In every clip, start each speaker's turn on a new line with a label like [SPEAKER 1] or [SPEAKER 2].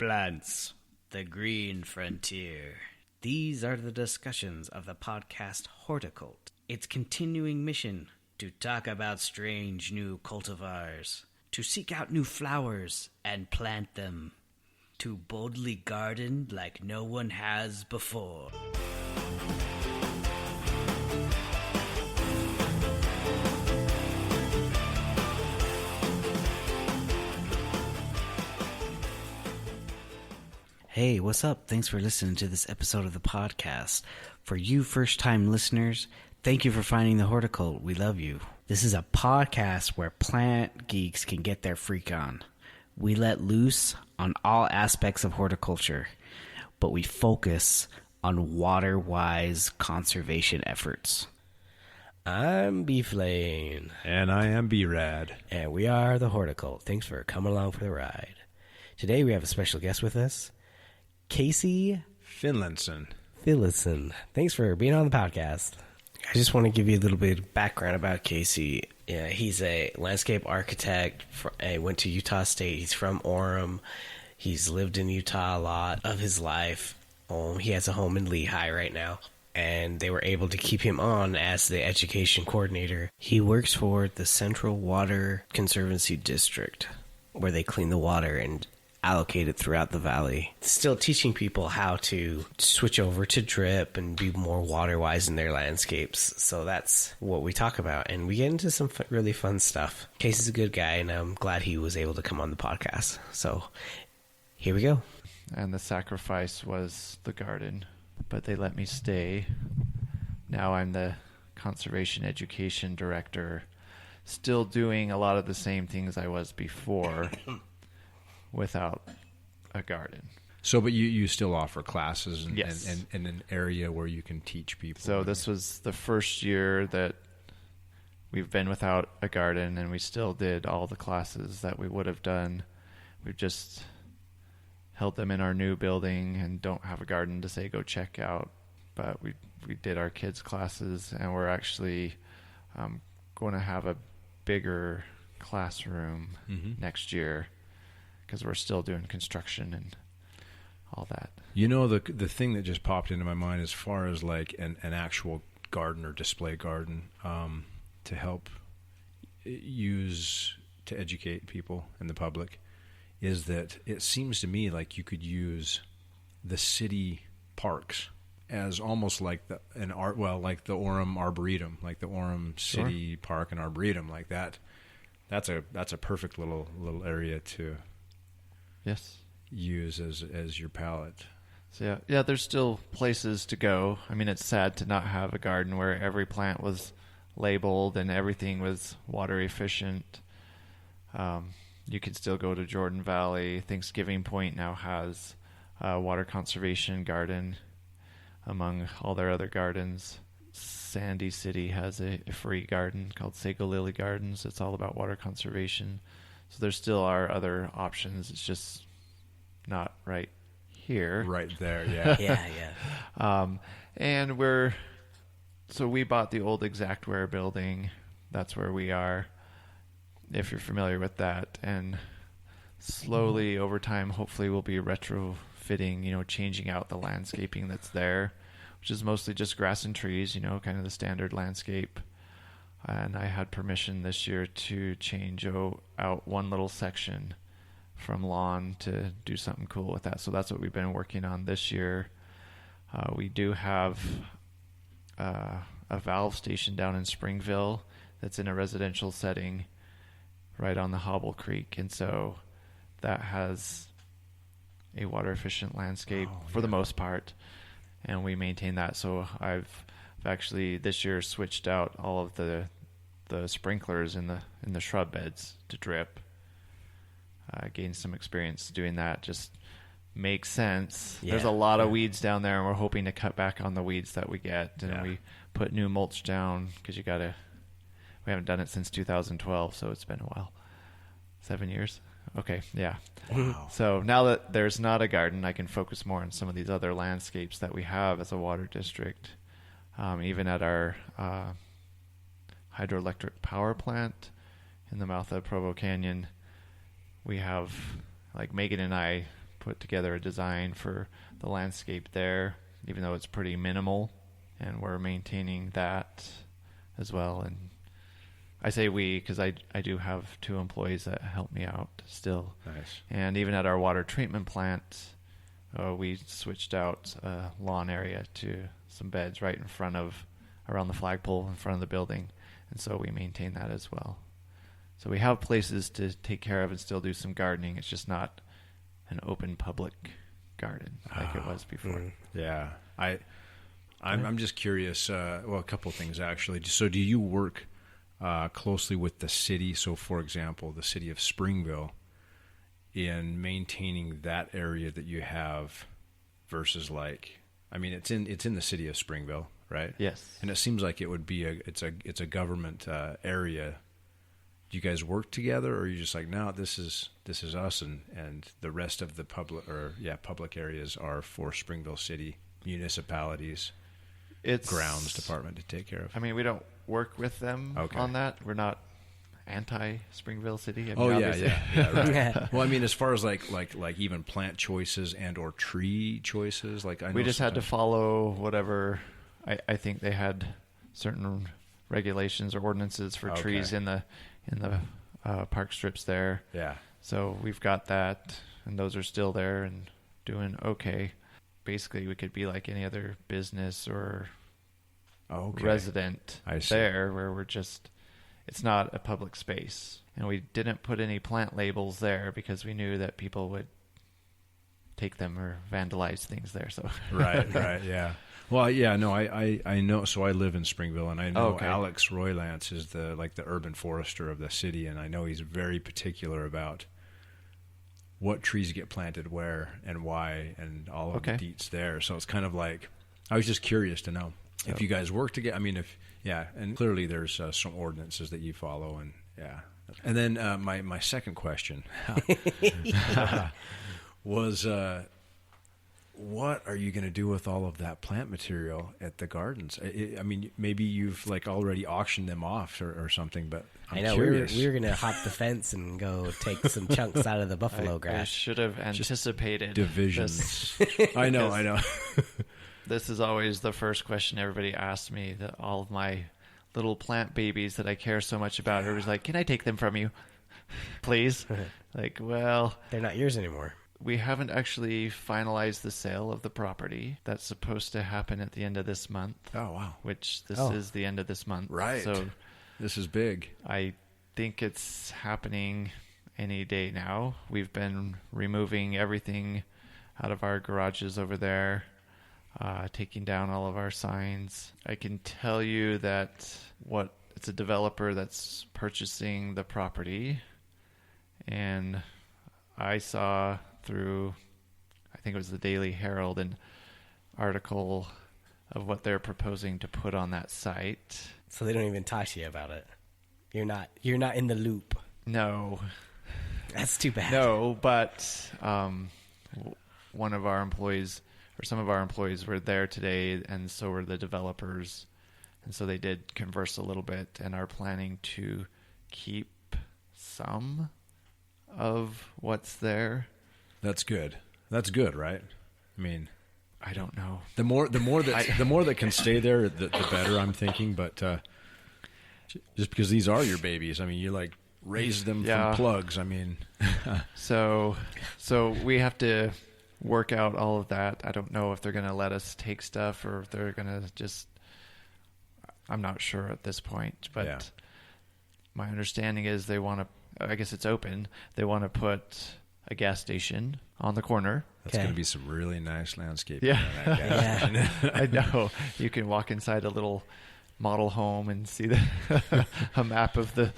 [SPEAKER 1] plants, the green frontier. These are the discussions of the podcast Horticult. Its continuing mission to talk about strange new cultivars, to seek out new flowers and plant them, to boldly garden like no one has before. Hey, what's up? Thanks for listening to this episode of the podcast. For you first-time listeners, thank you for finding the Horticult. We love you. This is a podcast where plant geeks can get their freak on. We let loose on all aspects of horticulture, but we focus on water-wise conservation efforts.
[SPEAKER 2] I'm B-Flame.
[SPEAKER 3] And I am B-Rad.
[SPEAKER 2] And we are the Horticult. Thanks for coming along for the ride. Today we have a special guest with us, Casey
[SPEAKER 3] Finlinson.
[SPEAKER 2] Thanks for being on the podcast. I just want to give you a little bit of background about Casey. Yeah, he's a landscape architect. He went to Utah State. He's from Orem. He's lived in Utah a lot of his life. He has a home in Lehigh right now, and they were able to keep him on as the education coordinator. He works for the Central Water Conservancy District, where they clean the water and allocated throughout the valley. Still teaching people how to switch over to drip and be more water-wise in their landscapes. So that's what we talk about. And we get into some really fun stuff. Casey's a good guy, and I'm glad he was able to come on the podcast. So here we go.
[SPEAKER 4] And the sacrifice was the garden, but they let me stay. Now I'm the conservation education director, still doing a lot of the same things I was before, without a garden.
[SPEAKER 3] So, but you still offer classes and,
[SPEAKER 4] yes.
[SPEAKER 3] and an area where you can teach people.
[SPEAKER 4] So this was the first year that we've been without a garden, and we still did all the classes that we would have done. We've just held them in our new building and don't have a garden to say go check out. But we did our kids' classes, and we're actually going to have a bigger classroom next year, because we're still doing construction and all that.
[SPEAKER 3] You know, the thing that just popped into my mind as far as like an actual garden or display garden to help use to educate people and the public is that it seems to me like you could use the city parks as almost like like the Orem Arboretum, like the Orem City Park and Arboretum, like that. That's a perfect little area to use as your palette.
[SPEAKER 4] So yeah, there's still places to go. I mean, it's sad to not have a garden where every plant was labeled and everything was water efficient. You could still go to Jordan Valley. Thanksgiving Point now has a water conservation garden among all their other gardens. Sandy City has a free garden called Sago Lily Gardens. It's all about water conservation. So there still are other options. It's just not right here.
[SPEAKER 3] Right there, yeah.
[SPEAKER 4] yeah. And we bought the old Exactware building. That's where we are, if you're familiar with that. And slowly over time, hopefully we'll be retrofitting, changing out the landscaping that's there, which is mostly just grass and trees, kind of the standard landscape. And I had permission this year to change out one little section from lawn to do something cool with that. So that's what we've been working on this year. We do have a valve station down in Springville that's in a residential setting right on the Hobble Creek. And so that has a water efficient landscape for the most part. And we maintain that. So I've actually this year switched out all of the sprinklers in the shrub beds to drip. Gained some experience doing that. Just makes sense. Yeah. There's a lot of weeds down there, and we're hoping to cut back on the weeds that we get. And we put new mulch down because we haven't done it since 2012, so it's been a while. 7 years. Okay, yeah.
[SPEAKER 3] Wow.
[SPEAKER 4] So now that there's not a garden, I can focus more on some of these other landscapes that we have as a water district. Even at our hydroelectric power plant in the mouth of Provo Canyon, we have, like Megan and I put together a design for the landscape there, even though it's pretty minimal, and we're maintaining that as well. And I say we because I do have 2 employees that help me out still.
[SPEAKER 3] Nice.
[SPEAKER 4] And even at our water treatment plant, we switched out a lawn area to some beds right in front of, around the flagpole in front of the building. And so we maintain that as well. So we have places to take care of and still do some gardening. It's just not an open public garden like it was before.
[SPEAKER 3] Yeah. I'm just curious. Well, a couple of things actually. So do you work closely with the city? So for example, the city of Springville, in maintaining that area that you have versus like, I mean, it's in the city of Springville, right?
[SPEAKER 4] Yes.
[SPEAKER 3] And it seems like it would be it's a government area. Do you guys work together, or are you just like, no, this is us, and the rest of the public areas are for Springville City municipalities,
[SPEAKER 4] It's
[SPEAKER 3] grounds department to take care of?
[SPEAKER 4] I mean, we don't work with them
[SPEAKER 3] Okay.
[SPEAKER 4] on that. We're not anti-Springville City. I mean,
[SPEAKER 3] Oh
[SPEAKER 4] obviously-
[SPEAKER 3] yeah, right. Well, I mean, as far as like even plant choices and or tree choices, like I know
[SPEAKER 4] we just had to
[SPEAKER 3] sometimes-
[SPEAKER 4] follow whatever. I think they had certain regulations or ordinances for trees
[SPEAKER 3] Okay.
[SPEAKER 4] in the park strips there.
[SPEAKER 3] Yeah.
[SPEAKER 4] So we've got that, and those are still there and doing okay. Basically, we could be like any other business or
[SPEAKER 3] Okay.
[SPEAKER 4] resident
[SPEAKER 3] I see.
[SPEAKER 4] there, where we're just, it's not a public space. And we didn't put any plant labels there because we knew that people would take them or vandalize things there. So
[SPEAKER 3] Right, yeah. Well, yeah, no, I know. So I live in Springville, and I know
[SPEAKER 4] Okay.
[SPEAKER 3] Alex Roylance is the urban forester of the city, and I know he's very particular about what trees get planted where and why, and all of
[SPEAKER 4] Okay.
[SPEAKER 3] the deets there. So it's kind of like, I was just curious to know if you guys work together. I mean, and clearly there's some ordinances that you follow, and yeah. And then my second question was, what are you going to do with all of that plant material at the gardens? I mean, maybe you've like already auctioned them off or something, but I'm
[SPEAKER 2] I know
[SPEAKER 3] curious.
[SPEAKER 2] we were gonna hop the fence and go take some chunks out of the buffalo
[SPEAKER 4] I
[SPEAKER 2] grass.
[SPEAKER 4] should have anticipated
[SPEAKER 3] divisions.
[SPEAKER 4] this.
[SPEAKER 3] I know.
[SPEAKER 4] This is always the first question everybody asks me, that all of my little plant babies that I care so much about. Everybody's like, can I take them from you? Please? Like, well,
[SPEAKER 2] They're not yours anymore.
[SPEAKER 4] we haven't actually finalized the sale of the property. That's supposed to happen at the end of this month,
[SPEAKER 3] Oh, wow.
[SPEAKER 4] which this
[SPEAKER 2] Oh.
[SPEAKER 4] is the end of this month.
[SPEAKER 3] Right.
[SPEAKER 4] So
[SPEAKER 3] This is big.
[SPEAKER 4] I think it's happening any day now. We've been removing everything out of our garages over there, taking down all of our signs. I can tell you that it's a developer that's purchasing the property, and I saw through, I think it was the Daily Herald, an article of what they're proposing to put on that site.
[SPEAKER 2] So they don't even talk to you about it. You're not in the loop.
[SPEAKER 4] No,
[SPEAKER 2] That's too bad.
[SPEAKER 4] no, but one of our employees, or some of our employees, were there today, and so were the developers, and so they did converse a little bit and are planning to keep some of what's there.
[SPEAKER 3] That's good. That's good, right? I mean,
[SPEAKER 4] I don't know.
[SPEAKER 3] the more that can stay there, the better. I'm thinking, but just because these are your babies, I mean, you like raised them
[SPEAKER 4] Yeah.
[SPEAKER 3] from plugs. I mean,
[SPEAKER 4] So we have to work out all of that. I don't know if they're going to let us take stuff or if they're going to just, I'm not sure at this point, but
[SPEAKER 3] Yeah.
[SPEAKER 4] my understanding is they want to, I guess it's open, they want to put a gas station on the corner.
[SPEAKER 3] that's
[SPEAKER 2] Okay.
[SPEAKER 3] going to be some really nice landscaping.
[SPEAKER 4] Yeah.
[SPEAKER 3] on that gas
[SPEAKER 2] Yeah.
[SPEAKER 3] station.
[SPEAKER 4] I know. You can walk inside a little model home and see a map of the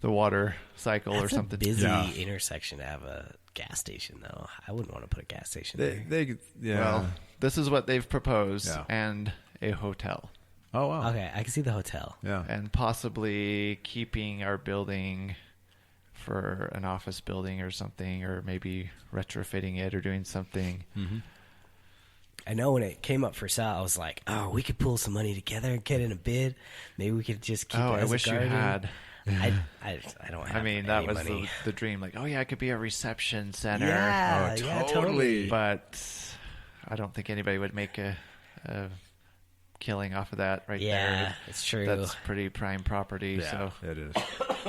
[SPEAKER 4] water cycle
[SPEAKER 2] That's
[SPEAKER 4] or something.
[SPEAKER 2] a busy
[SPEAKER 3] Yeah.
[SPEAKER 2] intersection to have a gas station, though. I wouldn't want to put a gas station there.
[SPEAKER 3] Yeah.
[SPEAKER 4] Well, this is what they've proposed,
[SPEAKER 3] Yeah.
[SPEAKER 4] and a hotel.
[SPEAKER 3] Oh wow.
[SPEAKER 2] Okay, I can see the hotel.
[SPEAKER 3] Yeah.
[SPEAKER 4] And possibly keeping our building for an office building or something, or maybe retrofitting it or doing something.
[SPEAKER 3] Mm-hmm.
[SPEAKER 2] I know when it came up for sale, I was like, "Oh, we could pull some money together and get in a bid. Maybe we could just keep it
[SPEAKER 4] I
[SPEAKER 2] as
[SPEAKER 4] wish
[SPEAKER 2] a
[SPEAKER 4] you
[SPEAKER 2] garden."
[SPEAKER 4] had.
[SPEAKER 2] I don't have
[SPEAKER 4] I mean, that
[SPEAKER 2] any
[SPEAKER 4] was
[SPEAKER 2] money.
[SPEAKER 4] the dream. Like, oh yeah, it could be a reception center.
[SPEAKER 2] Yeah,
[SPEAKER 3] Oh,
[SPEAKER 2] yeah,
[SPEAKER 3] totally.
[SPEAKER 4] But I don't think anybody would make a killing off of that right
[SPEAKER 2] Yeah,
[SPEAKER 4] there.
[SPEAKER 2] it's true.
[SPEAKER 4] That's pretty prime property.
[SPEAKER 3] Yeah,
[SPEAKER 4] So
[SPEAKER 3] it is.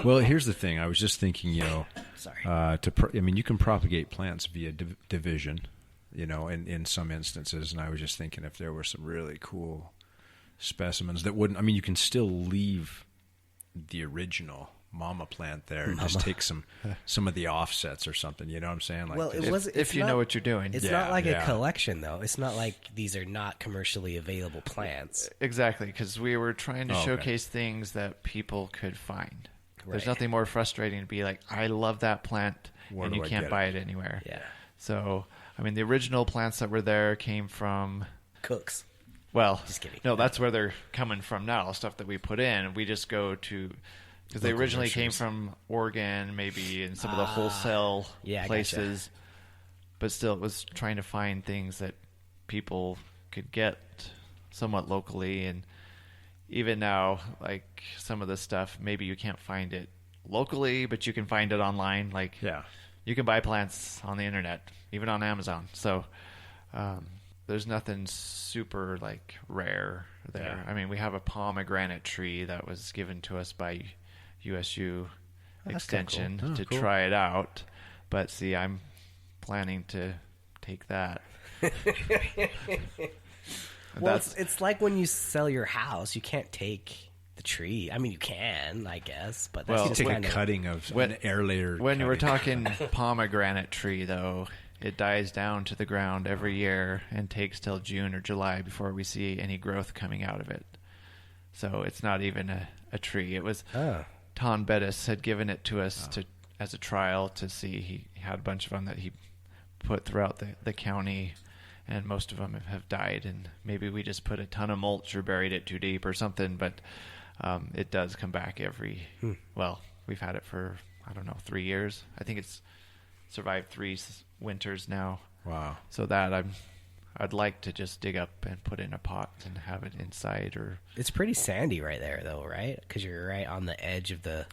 [SPEAKER 3] Well, here's the thing. I was just thinking,
[SPEAKER 2] Sorry.
[SPEAKER 3] I mean, you can propagate plants via division, in some instances. And I was just thinking if there were some really cool specimens that wouldn't, I mean, you can still leave the original mama plant there and just take some of the offsets or something. You know what I'm saying? Like,
[SPEAKER 2] Well, it was.
[SPEAKER 4] if you know what you're doing.
[SPEAKER 2] It's
[SPEAKER 3] Yeah,
[SPEAKER 2] not like
[SPEAKER 3] yeah.
[SPEAKER 2] a collection, though. It's not like these are not commercially available plants.
[SPEAKER 4] Exactly, because we were trying to
[SPEAKER 3] Oh, okay.
[SPEAKER 4] showcase things that people could find. There's
[SPEAKER 2] Right.
[SPEAKER 4] nothing more frustrating to be like, I love that plant,
[SPEAKER 3] Where
[SPEAKER 4] and
[SPEAKER 3] do
[SPEAKER 4] you
[SPEAKER 3] I
[SPEAKER 4] can't
[SPEAKER 3] get
[SPEAKER 4] buy
[SPEAKER 3] it?
[SPEAKER 4] it anywhere.
[SPEAKER 2] Yeah,
[SPEAKER 4] So, I mean, the original plants that were there came from,
[SPEAKER 2] Cooks.
[SPEAKER 4] well,
[SPEAKER 2] Just kidding.
[SPEAKER 4] no, that's where they're coming from now, stuff that we put in. We just go to, because they originally came from Oregon, maybe, and some of the wholesale
[SPEAKER 2] yeah, I
[SPEAKER 4] places. But still, it was trying to find things that people could get somewhat locally. And even now, like some of the stuff, maybe you can't find it locally, but you can find it online. Like,
[SPEAKER 3] yeah.
[SPEAKER 4] you can buy plants on the internet, even on Amazon. So there's nothing super like rare there.
[SPEAKER 3] Yeah.
[SPEAKER 4] I mean, we have a pomegranate tree that was given to us by USU
[SPEAKER 2] that's kinda
[SPEAKER 4] Extension
[SPEAKER 3] cool. Oh,
[SPEAKER 4] to
[SPEAKER 3] cool.
[SPEAKER 4] try it out. But see, I'm planning to take that.
[SPEAKER 2] Well, it's like when you sell your house, you can't take the tree. I mean, you can, I guess, but that's
[SPEAKER 4] Well,
[SPEAKER 3] You
[SPEAKER 2] just
[SPEAKER 3] take a
[SPEAKER 2] kind of
[SPEAKER 3] cutting of
[SPEAKER 4] When-
[SPEAKER 3] an air layer.
[SPEAKER 4] When you were
[SPEAKER 3] cutting.
[SPEAKER 4] talking pomegranate tree, though, it dies down to the ground every year and takes till June or July before we see any growth coming out of it. So it's not even a tree. It was Ton Bettis had given it to us as a trial to see. He had a bunch of them that he put throughout the county, and most of them have died. And maybe we just put a ton of mulch or buried it too deep or something, but it does come back every... Well, we've had it for, 3 years. I think it's survived 3 winters now.
[SPEAKER 3] Wow.
[SPEAKER 4] So that I'd like to just dig up and put in a pot and have it inside. Or
[SPEAKER 2] It's pretty sandy right there, though, right? Because you're right on the edge of the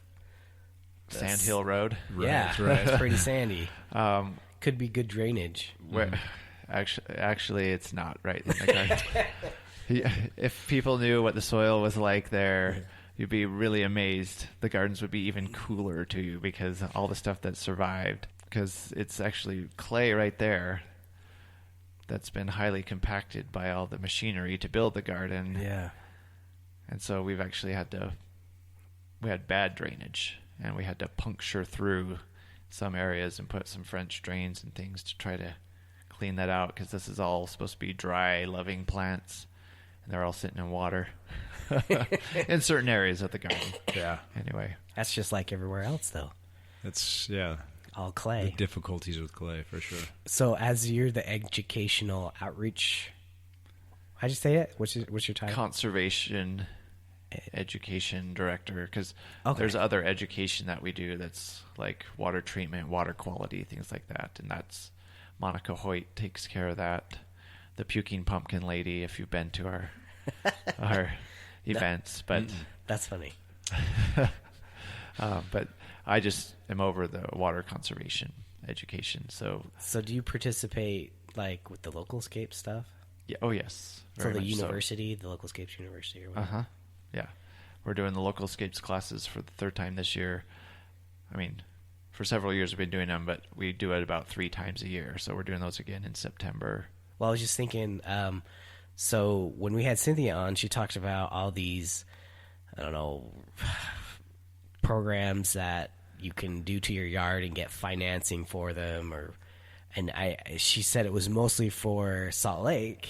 [SPEAKER 4] Sandhill Road.
[SPEAKER 2] yeah,
[SPEAKER 3] right.
[SPEAKER 2] it's pretty sandy.
[SPEAKER 4] Um,
[SPEAKER 2] Could be good drainage.
[SPEAKER 4] where actually it's not right in the garden. If people knew what the soil was like there, you'd be really amazed. The gardens would be even cooler to you because all the stuff that survived. Because it's actually clay right there that's been highly compacted by all the machinery to build the garden.
[SPEAKER 2] Yeah.
[SPEAKER 4] And so we had bad drainage, and we had to puncture through some areas and put some French drains and things to try to clean that out, because this is all supposed to be dry, loving plants, and they're all sitting in water in certain areas of the garden.
[SPEAKER 3] Yeah.
[SPEAKER 4] Anyway,
[SPEAKER 2] That's just like everywhere else, though.
[SPEAKER 3] That's
[SPEAKER 2] All
[SPEAKER 3] the
[SPEAKER 2] clay.
[SPEAKER 3] difficulties with clay for sure.
[SPEAKER 2] So, as you're the educational outreach, how'd you say it? What's your title?
[SPEAKER 4] conservation education director, because
[SPEAKER 2] Okay.
[SPEAKER 4] there's other education that we do that's like water treatment, water quality, things like that, and that's Monica Hoyt takes care of that. The puking pumpkin lady, if you've been to our events, but
[SPEAKER 2] That's funny.
[SPEAKER 4] but I just am over the water conservation education. So
[SPEAKER 2] So, do you participate like with the localscape stuff?
[SPEAKER 4] yeah, oh yes,
[SPEAKER 2] So
[SPEAKER 4] very
[SPEAKER 2] the
[SPEAKER 4] much
[SPEAKER 2] university, the Localscapes University, or whatever.
[SPEAKER 4] Yeah, we're doing the localscapes classes for the 3rd time this year. I mean, for several years we've been doing them, but we do it about 3 times a year. So we're doing those again in September.
[SPEAKER 2] Well, I was just thinking. So when we had Cynthia on, she talked about all these, I don't know, programs that you can do to your yard and get financing for them, she said it was mostly for Salt Lake.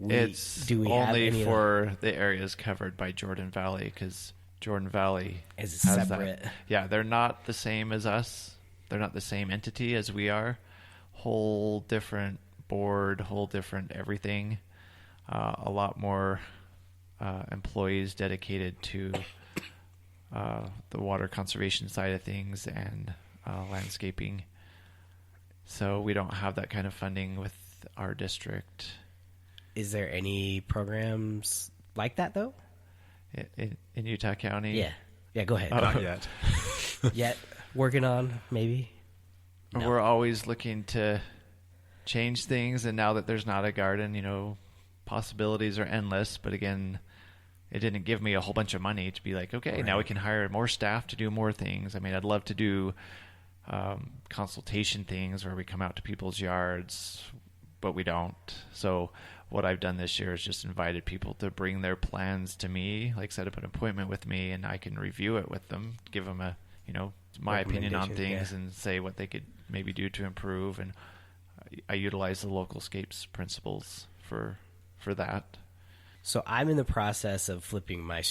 [SPEAKER 4] It's
[SPEAKER 2] do we have
[SPEAKER 4] only
[SPEAKER 2] any of
[SPEAKER 4] for the areas covered by Jordan Valley, because Jordan Valley
[SPEAKER 2] Is
[SPEAKER 4] has
[SPEAKER 2] separate.
[SPEAKER 4] that. Yeah, they're not the same as us. They're not the same entity as we are. Whole different board, whole different everything. A lot more employees dedicated to the water conservation side of things and landscaping. So we don't have that kind of funding with our district.
[SPEAKER 2] Is there any programs like that though?
[SPEAKER 4] In Utah County?
[SPEAKER 2] Yeah. Yeah, go ahead.
[SPEAKER 3] Not yet.
[SPEAKER 2] Yet working on maybe. No.
[SPEAKER 4] We're always looking to change things, and now that there's not a garden, you know, possibilities are endless. But again, it didn't give me a whole bunch of money to be like, okay, now we can hire more staff to do more things. I mean, I'd love to do consultation things where we come out to people's yards, but we don't. So what I've done this year is just invited people to bring their plans to me, like set up an appointment with me, and I can review it with them, give them a, you know, my opinion on things, and say what they could maybe do to improve. And I utilize the local scapes principles for that.
[SPEAKER 2] So I'm in the process of flipping my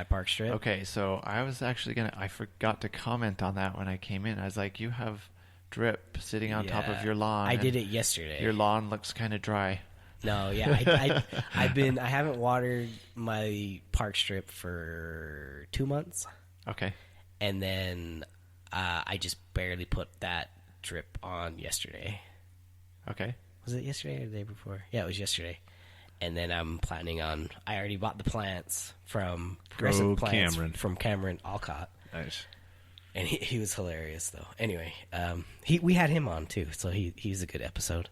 [SPEAKER 2] park strip.
[SPEAKER 4] Okay, so I was actually I forgot to comment on that when I came in. I was like, you have drip sitting on top of your lawn.
[SPEAKER 2] I did it yesterday.
[SPEAKER 4] Your lawn looks kind of dry.
[SPEAKER 2] No, yeah, I haven't watered my park strip for 2 months.
[SPEAKER 4] Okay.
[SPEAKER 2] And then I just barely put that drip on yesterday.
[SPEAKER 4] Okay.
[SPEAKER 2] Was it yesterday or the day before? Yeah, it was yesterday. And then I'm planning on. I already bought the plants from Cameron Alcott.
[SPEAKER 3] Nice.
[SPEAKER 2] And he was hilarious though. Anyway, we had him on too, so he's a good episode.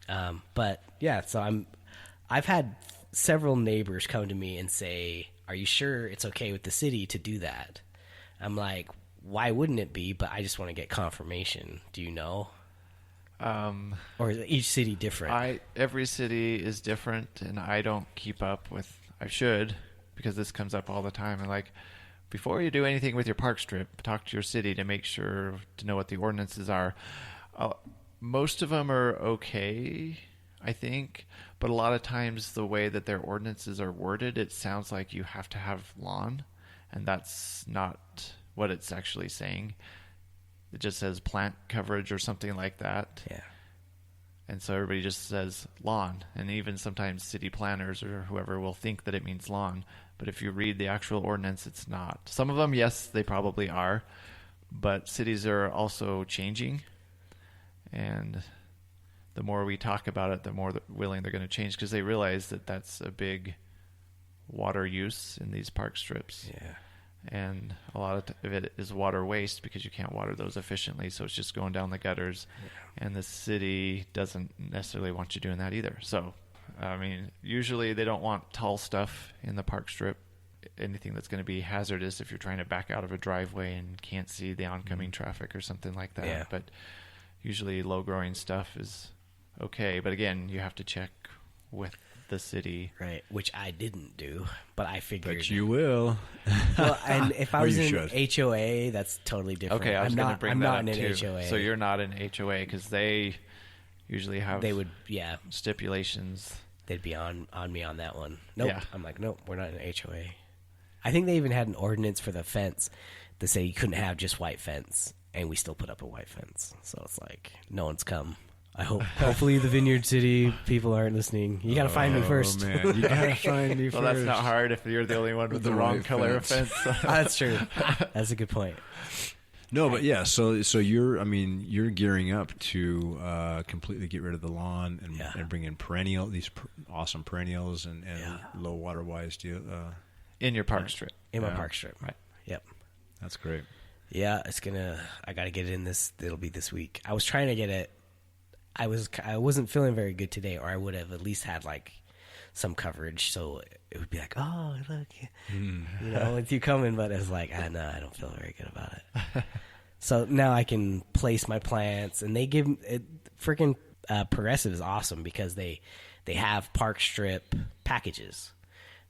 [SPEAKER 2] But yeah, so I've had several neighbors come to me and say, "Are you sure it's okay with the city to do that?" I'm like, "Why wouldn't it be?" But I just want to get confirmation. Do you know? Or is each city different?
[SPEAKER 4] Every city is different, and I don't keep up with. I should, because this comes up all the time. And like, before you do anything with your park strip, talk to your city to make sure to know what the ordinances are. Most of them are okay, I think, but a lot of times the way that their ordinances are worded, it sounds like you have to have lawn, and that's not what it's actually saying. It just says plant coverage or something like that.
[SPEAKER 2] Yeah.
[SPEAKER 4] And so everybody just says lawn. And even sometimes city planners or whoever will think that it means lawn. But if you read the actual ordinance, it's not. Some of them, yes, they probably are. But cities are also changing. And the more we talk about it, the more willing they're going to change, because they realize that that's a big water use in these park strips.
[SPEAKER 2] Yeah.
[SPEAKER 4] And a lot of it is water waste because you can't water those efficiently, so it's just going down the gutters. Yeah. And the city doesn't necessarily want you doing that either. So, I mean, usually they don't want tall stuff in the park strip, anything that's going to be hazardous if you're trying to back out of a driveway and can't see the oncoming traffic or something like that.
[SPEAKER 2] Yeah.
[SPEAKER 4] But usually low-growing stuff is okay. But again, you have to check with the city,
[SPEAKER 2] right? Which I didn't do, but I figured.
[SPEAKER 3] But you will.
[SPEAKER 2] Well, and if I was in
[SPEAKER 3] should.
[SPEAKER 2] HOA, that's totally different.
[SPEAKER 4] Okay, I was going to bring that up
[SPEAKER 2] in an
[SPEAKER 4] too.
[SPEAKER 2] HOA.
[SPEAKER 4] So you're not in HOA because they usually have.
[SPEAKER 2] They would, yeah,
[SPEAKER 4] stipulations.
[SPEAKER 2] They'd be on me on that one. Nope.
[SPEAKER 4] Yeah.
[SPEAKER 2] I'm like, nope, we're not in HOA. I think they even had an ordinance for the fence to say you couldn't have just white fence, and we still put up a white fence. So it's like no one's come. I hope. Hopefully, the Vineyard City people aren't listening. You got to find me first.
[SPEAKER 3] Man, you got to find me first.
[SPEAKER 4] Well, that's not hard if you're the only one with the wrong color of fence.
[SPEAKER 2] That's true. That's a good point.
[SPEAKER 3] No, but yeah. So you're gearing up to completely get rid of the lawn and bring in these awesome perennials and low water-wise deal.
[SPEAKER 4] In your park strip.
[SPEAKER 2] In my park strip.
[SPEAKER 4] Right.
[SPEAKER 2] Yep.
[SPEAKER 3] That's great.
[SPEAKER 2] Yeah, I got to get it in it'll be this week. I was trying to get it. I wasn't feeling very good today, or I would have at least had like some coverage, so it would be like, oh look, you know, with you coming. But it was like, I don't feel very good about it. So now I can place my plants, and they give it. Freaking Progressive is awesome because they have park strip packages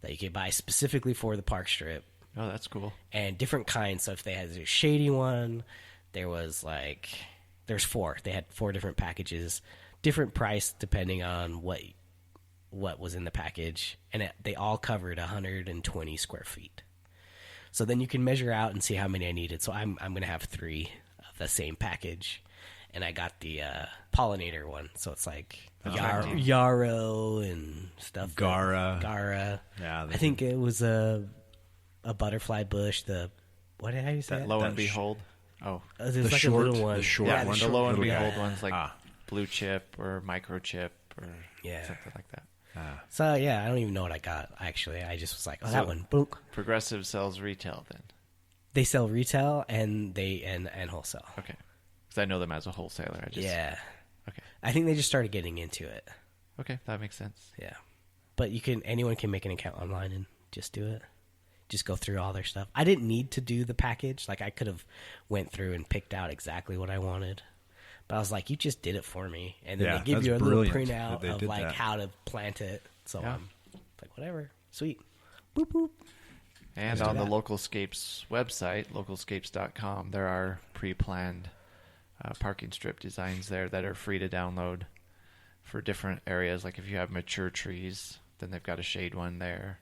[SPEAKER 2] that you can buy specifically for the park strip.
[SPEAKER 4] Oh, that's cool.
[SPEAKER 2] And different kinds. So if they had a shady one, there's 4. They had 4 different packages, different price depending on what was in the package, and they all covered 120 square feet. So then you can measure out and see how many I needed. So I'm going to have 3 of the same package, and I got the pollinator one. So it's like yarrow and stuff. Gara.
[SPEAKER 3] Yeah,
[SPEAKER 2] I think it was a butterfly bush. How do you say that?
[SPEAKER 4] Lo and Behold. Oh,
[SPEAKER 2] there's like a little one.
[SPEAKER 3] The short one.
[SPEAKER 4] The low and behold ones like blue chip or microchip or something like that.
[SPEAKER 2] So yeah, I don't even know what I got. Actually, I just was like, oh, that one. Boom.
[SPEAKER 4] Progressive sells retail then.
[SPEAKER 2] They sell retail and wholesale.
[SPEAKER 4] Okay. Because I know them as a wholesaler.
[SPEAKER 2] Yeah.
[SPEAKER 4] Okay.
[SPEAKER 2] I think they just started getting into it.
[SPEAKER 4] Okay, that makes sense.
[SPEAKER 2] Yeah. But anyone can make an account online and just do it. Just go through all their stuff. I didn't need to do the package. Like, I could have went through and picked out exactly what I wanted. But I was like, you just did it for me. And then they give you a little printout of like how to plant it. So I'm like, whatever. Sweet. Boop, boop.
[SPEAKER 4] And on the Localscapes website, localscapes.com, there are pre-planned parking strip designs there that are free to download for different areas. Like if you have mature trees, then they've got a shade one there,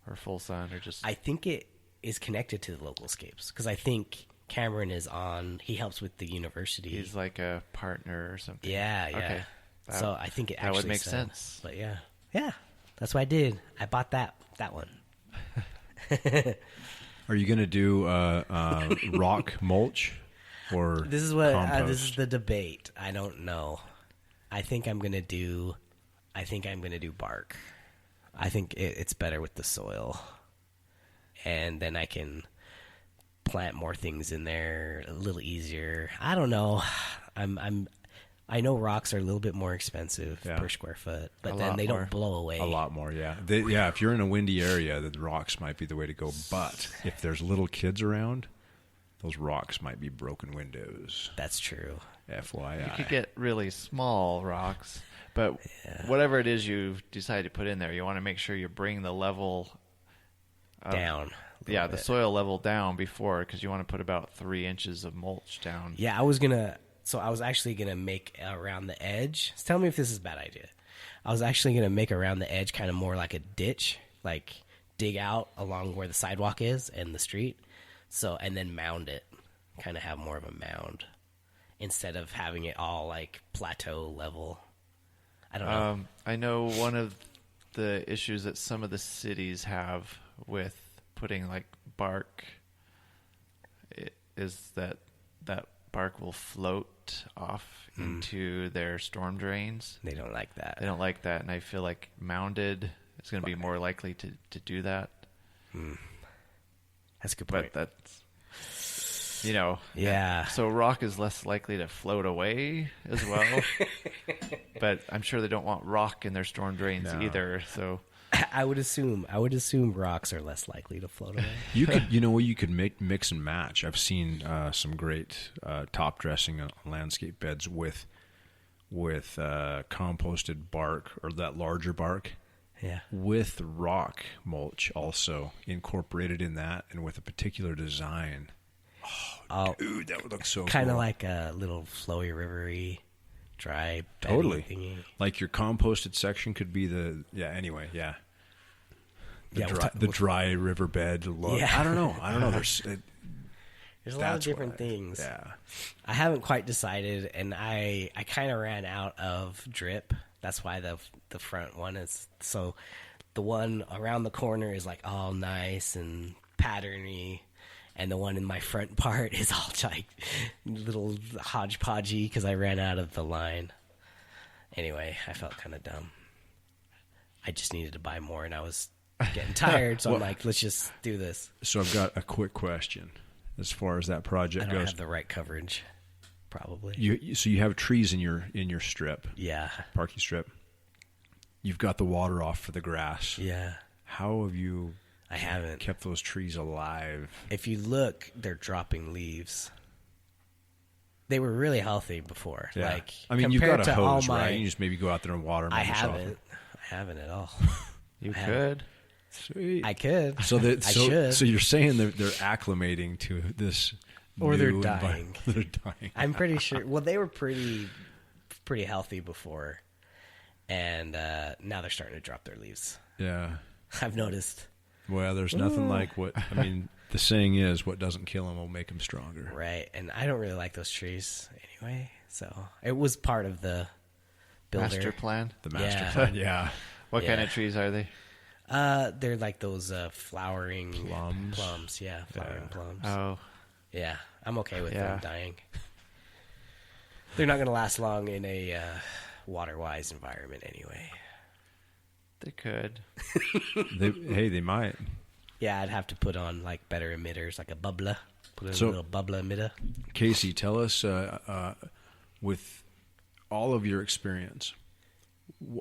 [SPEAKER 4] or full sun, or just...
[SPEAKER 2] I think it is connected to the Localscapes, because I think Cameron he helps with the university.
[SPEAKER 4] He's like a partner or something.
[SPEAKER 2] Yeah.
[SPEAKER 4] Okay.
[SPEAKER 2] So I think it actually...
[SPEAKER 4] That would make sense.
[SPEAKER 2] But yeah. Yeah. That's what I did. I bought that one.
[SPEAKER 3] Are you going to do rock mulch or
[SPEAKER 2] this is the debate. I don't know. I think I'm going to do bark. I think it's better with the soil, and then I can plant more things in there a little easier. I don't know. I know rocks are a little bit more expensive per square foot, but then they don't blow away.
[SPEAKER 3] A lot more, yeah. If you're in a windy area, the rocks might be the way to go. But if there's little kids around, those rocks might be broken windows.
[SPEAKER 2] That's true.
[SPEAKER 3] FYI.
[SPEAKER 4] You could get really small rocks, but whatever it is you decide to put in there, you want to make sure you bring the level
[SPEAKER 2] down.
[SPEAKER 4] Yeah, the soil level down before, because you want to put about 3 inches of mulch down.
[SPEAKER 2] Yeah, I was actually going to make around the edge. So tell me if this is a bad idea. I was actually going to make around the edge kind of more like a ditch, like dig out along where the sidewalk is and the street. And then mound it, kind of have more of a mound instead of having it all like plateau level. I don't know.
[SPEAKER 4] I know one of the issues that some of the cities have with putting like bark is that bark will float off into their storm drains.
[SPEAKER 2] They don't like that.
[SPEAKER 4] They don't like that, and I feel like mounded is going to be more likely to do that.
[SPEAKER 2] That's a good point.
[SPEAKER 4] But that's,
[SPEAKER 2] yeah.
[SPEAKER 4] So rock is less likely to float away as well. But I'm sure they don't want rock in their storm drains either. So
[SPEAKER 2] I would assume rocks are less likely to float away.
[SPEAKER 3] You could mix and match. I've seen some great top dressing on landscape beds with composted bark, or that larger bark.
[SPEAKER 2] Yeah.
[SPEAKER 3] With rock mulch also incorporated in that, and with a particular design. Oh, dude, that would look so
[SPEAKER 2] kind of
[SPEAKER 3] cool.
[SPEAKER 2] like a little flowy, rivery, dry
[SPEAKER 3] totally
[SPEAKER 2] thingy.
[SPEAKER 3] Like your composted section could be the dry riverbed look.
[SPEAKER 2] Yeah.
[SPEAKER 3] I don't know. There's
[SPEAKER 2] a lot of different things.
[SPEAKER 3] Yeah.
[SPEAKER 2] I haven't quite decided, and I kind of ran out of drip. That's why the front one is so. The one around the corner is like all nice and patterny, and the one in my front part is all like little hodgepodgey because I ran out of the line. Anyway, I felt kind of dumb. I just needed to buy more, and I was getting tired, so I'm like, let's just do this.
[SPEAKER 3] So I've got a quick question as far as that project goes.
[SPEAKER 2] I don't have the right coverage, probably.
[SPEAKER 3] So you have trees in your strip.
[SPEAKER 2] Yeah.
[SPEAKER 3] Parking strip. You've got the water off for the grass.
[SPEAKER 2] Yeah.
[SPEAKER 3] How have you
[SPEAKER 2] I haven't
[SPEAKER 3] kept those trees alive?
[SPEAKER 2] If you look, they're dropping leaves. They were really healthy before.
[SPEAKER 3] Yeah.
[SPEAKER 2] Like,
[SPEAKER 3] I mean, you've got a hose,
[SPEAKER 2] right?
[SPEAKER 3] You just maybe go out there and water them.
[SPEAKER 2] I haven't at all.
[SPEAKER 4] You could.
[SPEAKER 3] Sweet.
[SPEAKER 2] I could.
[SPEAKER 3] So
[SPEAKER 2] I should.
[SPEAKER 3] So you're saying they're acclimating to this,
[SPEAKER 2] or they're dying.
[SPEAKER 3] They're dying.
[SPEAKER 2] I'm pretty sure. Well, they were pretty healthy before, and now they're starting to drop their leaves.
[SPEAKER 3] Yeah,
[SPEAKER 2] I've noticed.
[SPEAKER 3] Well, there's nothing like what I mean. The saying is, "What doesn't kill them will make them stronger."
[SPEAKER 2] Right, and I don't really like those trees anyway. So it was part of the builder.
[SPEAKER 4] Master plan.
[SPEAKER 3] The master plan. Yeah.
[SPEAKER 4] What kind of trees are they?
[SPEAKER 2] They're like those flowering
[SPEAKER 3] plums.
[SPEAKER 2] Yeah, flowering plums.
[SPEAKER 4] Oh,
[SPEAKER 2] yeah. I'm okay with them dying. They're not going to last long in a water-wise environment anyway.
[SPEAKER 4] They could.
[SPEAKER 3] They might.
[SPEAKER 2] Yeah, I'd have to put on like better emitters, like a bubbler. Put in
[SPEAKER 3] So-
[SPEAKER 2] a little bubbler emitter.
[SPEAKER 3] Casey, tell us, with all of your experience,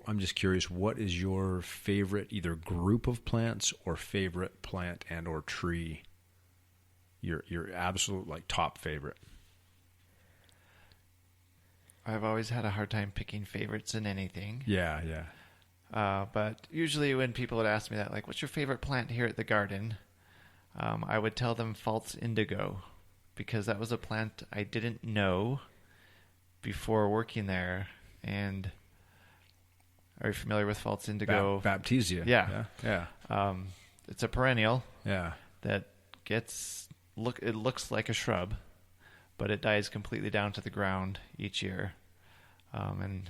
[SPEAKER 3] I'm just curious, what is your favorite either group of plants or favorite plant and or tree? Your absolute like top favorite.
[SPEAKER 4] I've always had a hard time picking favorites in anything.
[SPEAKER 3] Yeah, yeah.
[SPEAKER 4] But usually when people would ask me that, like, what's your favorite plant here at the garden? I would tell them false indigo, because that was a plant I didn't know before working there. And are you familiar with false indigo?
[SPEAKER 3] Baptisia.
[SPEAKER 4] Yeah.
[SPEAKER 3] Yeah.
[SPEAKER 4] It's a perennial
[SPEAKER 3] Yeah.
[SPEAKER 4] that it looks like a shrub, but it dies completely down to the ground each year, and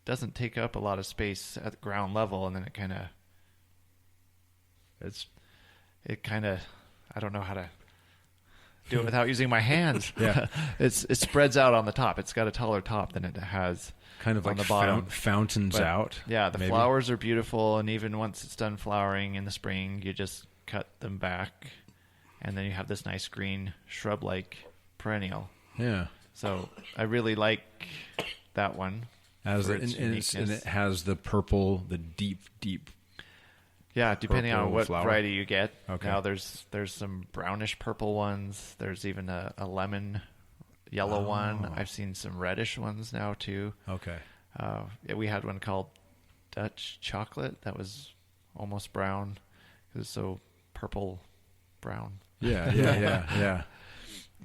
[SPEAKER 4] doesn't take up a lot of space at the ground level, and then it kind of I don't know how to do it without using my hands.
[SPEAKER 3] Yeah.
[SPEAKER 4] It spreads out on the top. It's got a taller top than it has
[SPEAKER 3] Kind of
[SPEAKER 4] on
[SPEAKER 3] like
[SPEAKER 4] the bottom.
[SPEAKER 3] fountains
[SPEAKER 4] But,
[SPEAKER 3] out.
[SPEAKER 4] Yeah, the
[SPEAKER 3] maybe.
[SPEAKER 4] flowers are beautiful, and even once it's done flowering in the spring, you just cut them back, and then you have this nice green shrub-like perennial.
[SPEAKER 3] Yeah.
[SPEAKER 4] So I really like that one.
[SPEAKER 3] As
[SPEAKER 4] for
[SPEAKER 3] and,
[SPEAKER 4] its
[SPEAKER 3] and it
[SPEAKER 4] uniqueness.
[SPEAKER 3] has the purple, the deep.
[SPEAKER 4] Yeah, depending on
[SPEAKER 3] purple
[SPEAKER 4] what
[SPEAKER 3] flower.
[SPEAKER 4] variety you get.
[SPEAKER 3] Okay.
[SPEAKER 4] Now there's some brownish purple ones. There's even a lemon yellow one. I've seen some reddish ones now too.
[SPEAKER 3] Okay.
[SPEAKER 4] Yeah, we had one called Dutch chocolate that was almost brown. It was so purple brown.
[SPEAKER 3] Yeah.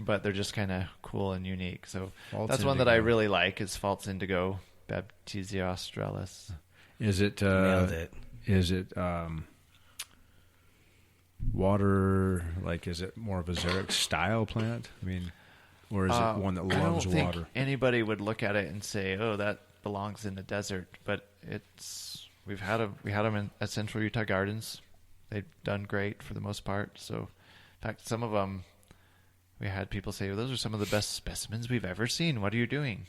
[SPEAKER 4] But they're just kind of cool and unique. So
[SPEAKER 3] False
[SPEAKER 4] that's one that I
[SPEAKER 3] indigo.
[SPEAKER 4] really like is false indigo, Baptisia australis.
[SPEAKER 3] Is it?
[SPEAKER 2] Nailed it.
[SPEAKER 3] Is it water? Like, is it more of a xeric style plant? I mean, or is it one that
[SPEAKER 4] I
[SPEAKER 3] loves
[SPEAKER 4] don't think
[SPEAKER 3] water?
[SPEAKER 4] anybody would look at it and say, "Oh, that belongs in the desert." But we had them at Central Utah Gardens. They've done great for the most part. So, in fact, some of them we had people say, "Those are some of the best specimens we've ever seen. What are you doing?"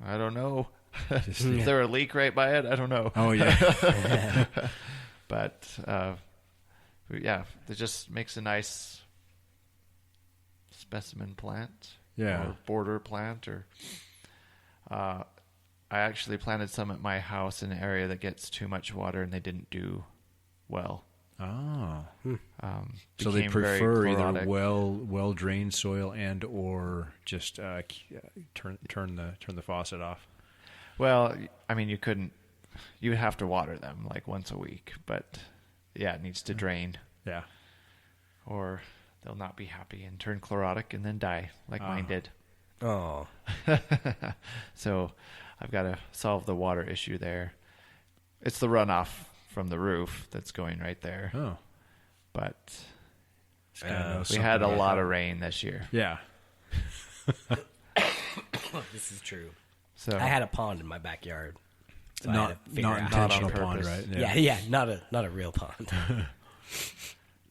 [SPEAKER 4] I don't know. Is there a leak right by it? I don't know.
[SPEAKER 3] Oh yeah.
[SPEAKER 4] But yeah, it just makes a nice specimen plant.
[SPEAKER 3] Yeah.
[SPEAKER 4] Or border plant. Or I actually planted some at my house in an area that gets too much water, and they didn't do well.
[SPEAKER 3] Oh.
[SPEAKER 4] Um,
[SPEAKER 3] So they
[SPEAKER 4] became very
[SPEAKER 3] prefer either
[SPEAKER 4] chlorotic.
[SPEAKER 3] well drained soil and or just turn the faucet off.
[SPEAKER 4] Well, I mean, you would have to water them like once a week, but yeah, it needs to drain,
[SPEAKER 3] Yeah.
[SPEAKER 4] or they'll not be happy and turn chlorotic and then die like mine did.
[SPEAKER 2] Oh,
[SPEAKER 4] So I've got to solve the water issue there. It's the runoff from the roof that's going right there.
[SPEAKER 3] Oh.
[SPEAKER 4] But
[SPEAKER 3] This guy knows
[SPEAKER 4] we
[SPEAKER 3] something
[SPEAKER 4] had a
[SPEAKER 3] about
[SPEAKER 4] lot
[SPEAKER 3] that.
[SPEAKER 4] of rain this year.
[SPEAKER 3] Yeah.
[SPEAKER 2] this is true.
[SPEAKER 4] So
[SPEAKER 2] I had a pond in my backyard. So I had
[SPEAKER 3] Not
[SPEAKER 2] to figure out how to-
[SPEAKER 3] intentional
[SPEAKER 4] on
[SPEAKER 3] pond,
[SPEAKER 4] purpose.
[SPEAKER 3] right?
[SPEAKER 2] Yeah, not a real pond.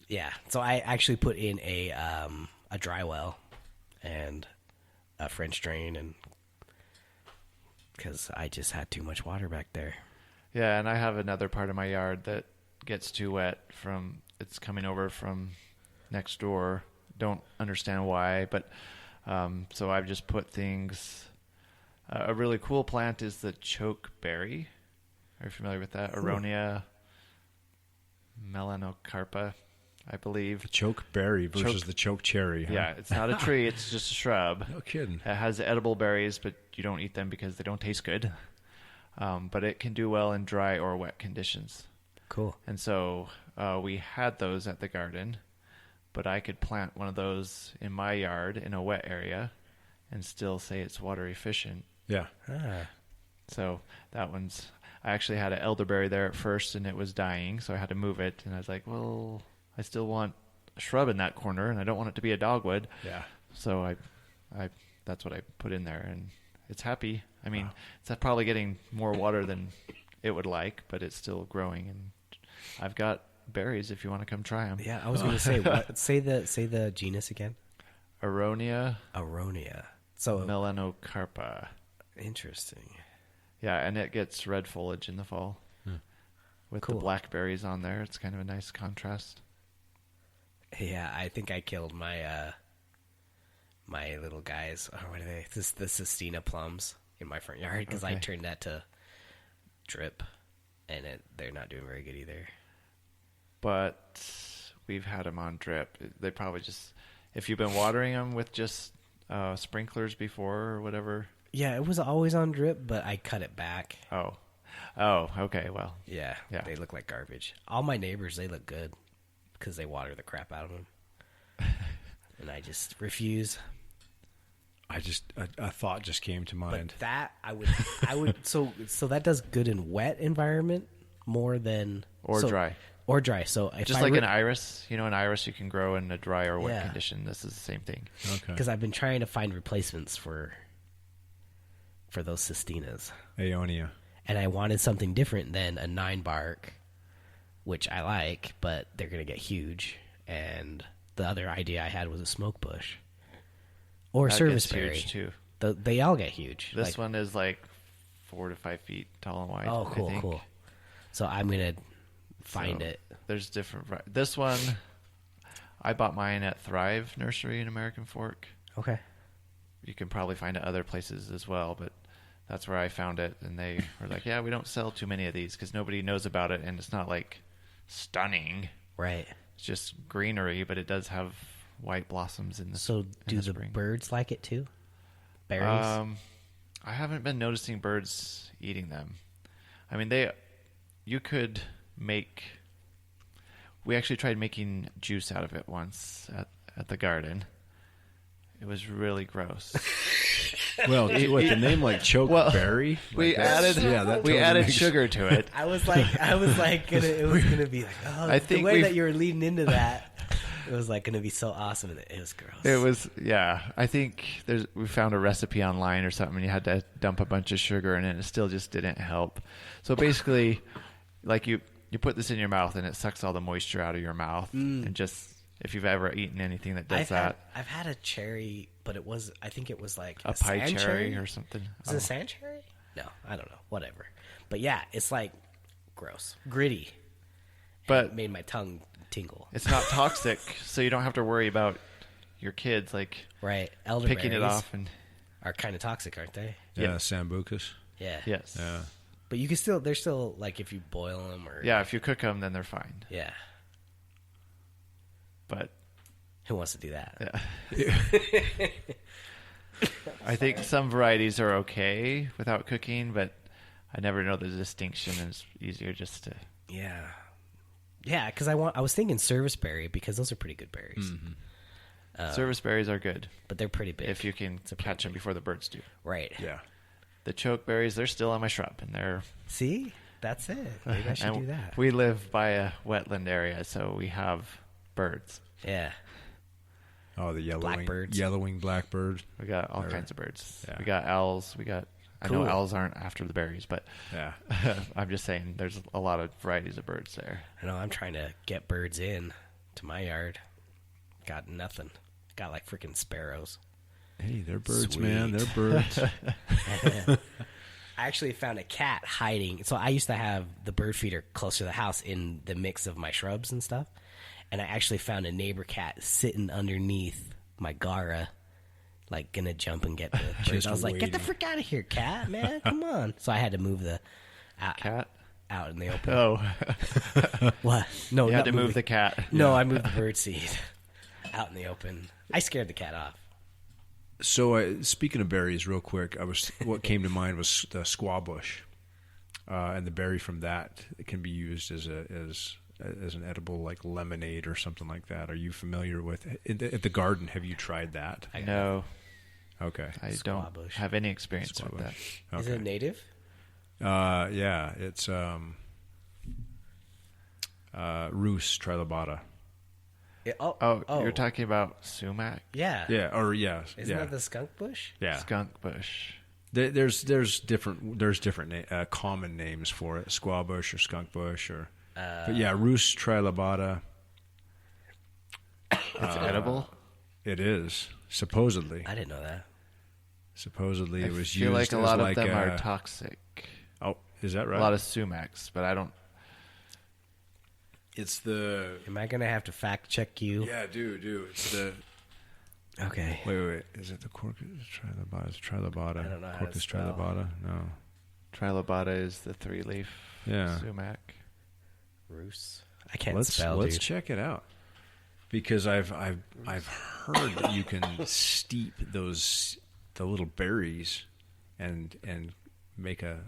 [SPEAKER 2] Yeah, so I actually put in a dry well and a French drain, and because I just had too much water back there.
[SPEAKER 4] yeah, and I have another part of my yard that gets too wet from it's coming over from next door. Don't understand why, but so I've just put things. A really cool plant is the chokeberry. Are you familiar with that? Aronia melanocarpa, I believe.
[SPEAKER 3] The choke berry versus the choke cherry. Huh?
[SPEAKER 4] Yeah, it's not a tree; it's just a shrub.
[SPEAKER 3] No kidding.
[SPEAKER 4] It has edible berries, but you don't eat them because they don't taste good. But it can do well in dry or wet conditions.
[SPEAKER 2] Cool.
[SPEAKER 4] And so we had those at the garden, but I could plant one of those in my yard in a wet area and still say it's water efficient.
[SPEAKER 3] Yeah.
[SPEAKER 4] So that one's... I actually had an elderberry there at first, and it was dying, so I had to move it. And I was like, well, I still want a shrub in that corner, and I don't want it to be a dogwood.
[SPEAKER 3] Yeah.
[SPEAKER 4] So I that's what I put in there, and it's happy. I mean, it's probably getting more water than it would like, but it's still growing, and I've got berries if you want to come try them.
[SPEAKER 2] Yeah, I was going to say, what? Say the genus again.
[SPEAKER 4] Aronia
[SPEAKER 2] Aronia. So
[SPEAKER 4] melanocarpa.
[SPEAKER 2] interesting.
[SPEAKER 4] Yeah, and it gets red foliage in the fall, with
[SPEAKER 2] Cool.
[SPEAKER 4] the blackberries on there. It's kind of a nice contrast.
[SPEAKER 2] Yeah, I think I killed my my little guys. Oh, what are they? The Sistina plums in my front yard because I
[SPEAKER 4] Okay.
[SPEAKER 2] turned that to drip, and they're not doing very good either.
[SPEAKER 4] But we've had them on drip. They probably just, if you've been watering them with just sprinklers before or whatever.
[SPEAKER 2] Yeah, it was always on drip, but I cut it back.
[SPEAKER 4] Oh, okay. Well,
[SPEAKER 2] Yeah,
[SPEAKER 4] Yeah.
[SPEAKER 2] they look like garbage. All my neighbors, they look good because they water the crap out of them, and I just refuse.
[SPEAKER 3] A thought just came to mind.
[SPEAKER 2] But that I would so that does good in wet environment more than
[SPEAKER 4] Or dry.
[SPEAKER 2] or dry. So if
[SPEAKER 4] just like an iris, an iris you can grow in a dry or wet
[SPEAKER 2] Yeah.
[SPEAKER 4] condition. This is the same thing.
[SPEAKER 3] Okay.
[SPEAKER 2] because I've been trying to find replacements for those Sistinas,
[SPEAKER 3] Aeonia.
[SPEAKER 2] and I wanted something different than a 9-bark, which I like, but they're gonna get huge. And the other idea I had was a smoke bush or
[SPEAKER 4] That
[SPEAKER 2] service
[SPEAKER 4] gets
[SPEAKER 2] berry.
[SPEAKER 4] huge too.
[SPEAKER 2] They all get huge.
[SPEAKER 4] This one is like 4 to 5 feet tall and wide.
[SPEAKER 2] Oh,
[SPEAKER 4] I
[SPEAKER 2] cool,
[SPEAKER 4] think.
[SPEAKER 2] cool. So I'm gonna find
[SPEAKER 4] So,
[SPEAKER 2] it.
[SPEAKER 4] There's different. This one, I bought mine at Thrive Nursery in American Fork.
[SPEAKER 2] Okay.
[SPEAKER 4] You can probably find it other places as well, but that's where I found it. And they were like, "Yeah, we don't sell too many of these because nobody knows about it, and it's not like stunning.
[SPEAKER 2] Right.
[SPEAKER 4] It's just greenery, but it does have white blossoms in the
[SPEAKER 2] So
[SPEAKER 4] in
[SPEAKER 2] do the
[SPEAKER 4] spring.
[SPEAKER 2] birds like it too? Berries?
[SPEAKER 4] I haven't been noticing birds eating them. I mean, you could make. We actually tried making juice out of it once at the garden. It was really gross.
[SPEAKER 3] Well, with the name like chokeberry,
[SPEAKER 4] we added sugar to it.
[SPEAKER 2] I was like, it was gonna be like, oh,
[SPEAKER 4] I
[SPEAKER 2] the
[SPEAKER 4] think
[SPEAKER 2] way
[SPEAKER 4] we've-
[SPEAKER 2] that you were leading into that, it was like gonna be so awesome, and it was gross.
[SPEAKER 4] It was, yeah. I think we found a recipe online or something, and you had to dump a bunch of sugar in it, and it still just didn't help. So basically, like you put this in your mouth, and it sucks all the moisture out of your mouth, and just if you've ever eaten anything that does
[SPEAKER 2] I've had a cherry, but I think it was like
[SPEAKER 4] a pie
[SPEAKER 2] sand
[SPEAKER 4] cherry or something.
[SPEAKER 2] Was it a sand cherry? No, I don't know. Whatever. But yeah, it's like gross, gritty.
[SPEAKER 4] But
[SPEAKER 2] It made my tongue tingle.
[SPEAKER 4] it's not toxic, so you don't have to worry about your kids like
[SPEAKER 2] Right,
[SPEAKER 4] picking
[SPEAKER 2] elderberries
[SPEAKER 4] it off. And
[SPEAKER 2] are kind of toxic, aren't they?
[SPEAKER 3] yeah, sambucus.
[SPEAKER 2] Yeah.
[SPEAKER 4] yes,
[SPEAKER 3] Yeah.
[SPEAKER 2] But they're still like if you boil them or
[SPEAKER 4] yeah. If you cook them, then they're fine.
[SPEAKER 2] yeah.
[SPEAKER 4] But
[SPEAKER 2] Who wants to do that?
[SPEAKER 4] yeah. I think some varieties are okay without cooking, but I never know the distinction, and it's easier just to.
[SPEAKER 2] Yeah. Yeah, because I was thinking service berry because those are pretty good berries,
[SPEAKER 4] Service berries are good
[SPEAKER 2] but they're pretty big.
[SPEAKER 4] if you can catch them before the birds do.
[SPEAKER 2] Right.
[SPEAKER 3] Yeah.
[SPEAKER 4] The choke berries, they're still on my shrub, and they're.
[SPEAKER 2] See, that's it. Maybe I should
[SPEAKER 4] and
[SPEAKER 2] do that.
[SPEAKER 4] We live by a wetland area, so we have birds.
[SPEAKER 2] Yeah.
[SPEAKER 3] Oh, the
[SPEAKER 2] Blackbirds.
[SPEAKER 3] yellowing blackbird.
[SPEAKER 4] We got all kinds of birds.
[SPEAKER 3] Yeah.
[SPEAKER 4] We got owls. I know
[SPEAKER 2] Cool.
[SPEAKER 4] owls aren't after the berries, but
[SPEAKER 3] Yeah.
[SPEAKER 4] I'm just saying there's a lot of varieties of birds there.
[SPEAKER 2] I know. I'm trying to get birds in to my yard. Got nothing. Got like freaking sparrows.
[SPEAKER 3] Hey, they're birds,
[SPEAKER 2] Sweet.
[SPEAKER 3] man. They're birds.
[SPEAKER 2] I actually found a cat hiding. So I used to have the bird feeder close to the house in the mix of my shrubs and stuff. And I actually found a neighbor cat sitting underneath my Gara, like gonna jump and get the birds.
[SPEAKER 3] Just
[SPEAKER 2] I was like, "Get the
[SPEAKER 3] waiting.
[SPEAKER 2] frick out of here, cat, man! Come on!" So I had to move the
[SPEAKER 4] Cat?
[SPEAKER 2] out in the open.
[SPEAKER 4] Oh,
[SPEAKER 2] What? No,
[SPEAKER 4] you had
[SPEAKER 2] not
[SPEAKER 4] to move
[SPEAKER 2] moving.
[SPEAKER 4] the cat.
[SPEAKER 2] No, I moved the bird seed out in the open. I scared the cat off.
[SPEAKER 3] So, speaking of berries, real quick, what came to mind was the squaw bush, and the berry from that can be used as an edible, like lemonade or something like that. Are you familiar with at the garden? Have you tried that?
[SPEAKER 4] No,
[SPEAKER 3] Okay.
[SPEAKER 4] I
[SPEAKER 2] Squaw
[SPEAKER 4] don't
[SPEAKER 2] bush.
[SPEAKER 4] have any experience
[SPEAKER 3] Squaw
[SPEAKER 4] with that.
[SPEAKER 3] bush.
[SPEAKER 2] Is
[SPEAKER 3] Okay.
[SPEAKER 2] it native?
[SPEAKER 3] Yeah, it's Rus trilobata.
[SPEAKER 4] You're talking about sumac,
[SPEAKER 2] Yeah.
[SPEAKER 3] Yeah, or yeah,
[SPEAKER 2] Isn't
[SPEAKER 3] yeah,
[SPEAKER 2] that the skunk bush?
[SPEAKER 3] yeah.
[SPEAKER 4] skunk bush.
[SPEAKER 3] There's different common names for it, squaw bush or skunk bush or. But yeah, Rus trilobata.
[SPEAKER 4] It's edible.
[SPEAKER 3] It is supposedly.
[SPEAKER 2] I didn't know that.
[SPEAKER 3] Supposedly,
[SPEAKER 4] I
[SPEAKER 3] it was
[SPEAKER 4] feel
[SPEAKER 3] used
[SPEAKER 4] like a
[SPEAKER 3] as
[SPEAKER 4] lot
[SPEAKER 3] like
[SPEAKER 4] of them
[SPEAKER 3] a,
[SPEAKER 4] are toxic.
[SPEAKER 3] Oh, is that right?
[SPEAKER 4] A lot of sumacs, but I don't.
[SPEAKER 3] It's the...
[SPEAKER 2] Am I going to have to fact check you?
[SPEAKER 3] Yeah, do. It's the...
[SPEAKER 2] Okay.
[SPEAKER 3] Wait. Is it the Quercus trilobata? Is it trilobata?
[SPEAKER 2] I don't know how to
[SPEAKER 3] Quercus
[SPEAKER 2] spell.
[SPEAKER 3] trilobata? No.
[SPEAKER 4] Trilobata is the 3-leaf
[SPEAKER 3] Yeah.
[SPEAKER 4] sumac.
[SPEAKER 2] Rus. I can't
[SPEAKER 3] Let's
[SPEAKER 2] spell, dude.
[SPEAKER 3] check it out. Because I've heard that you can steep the little berries and make a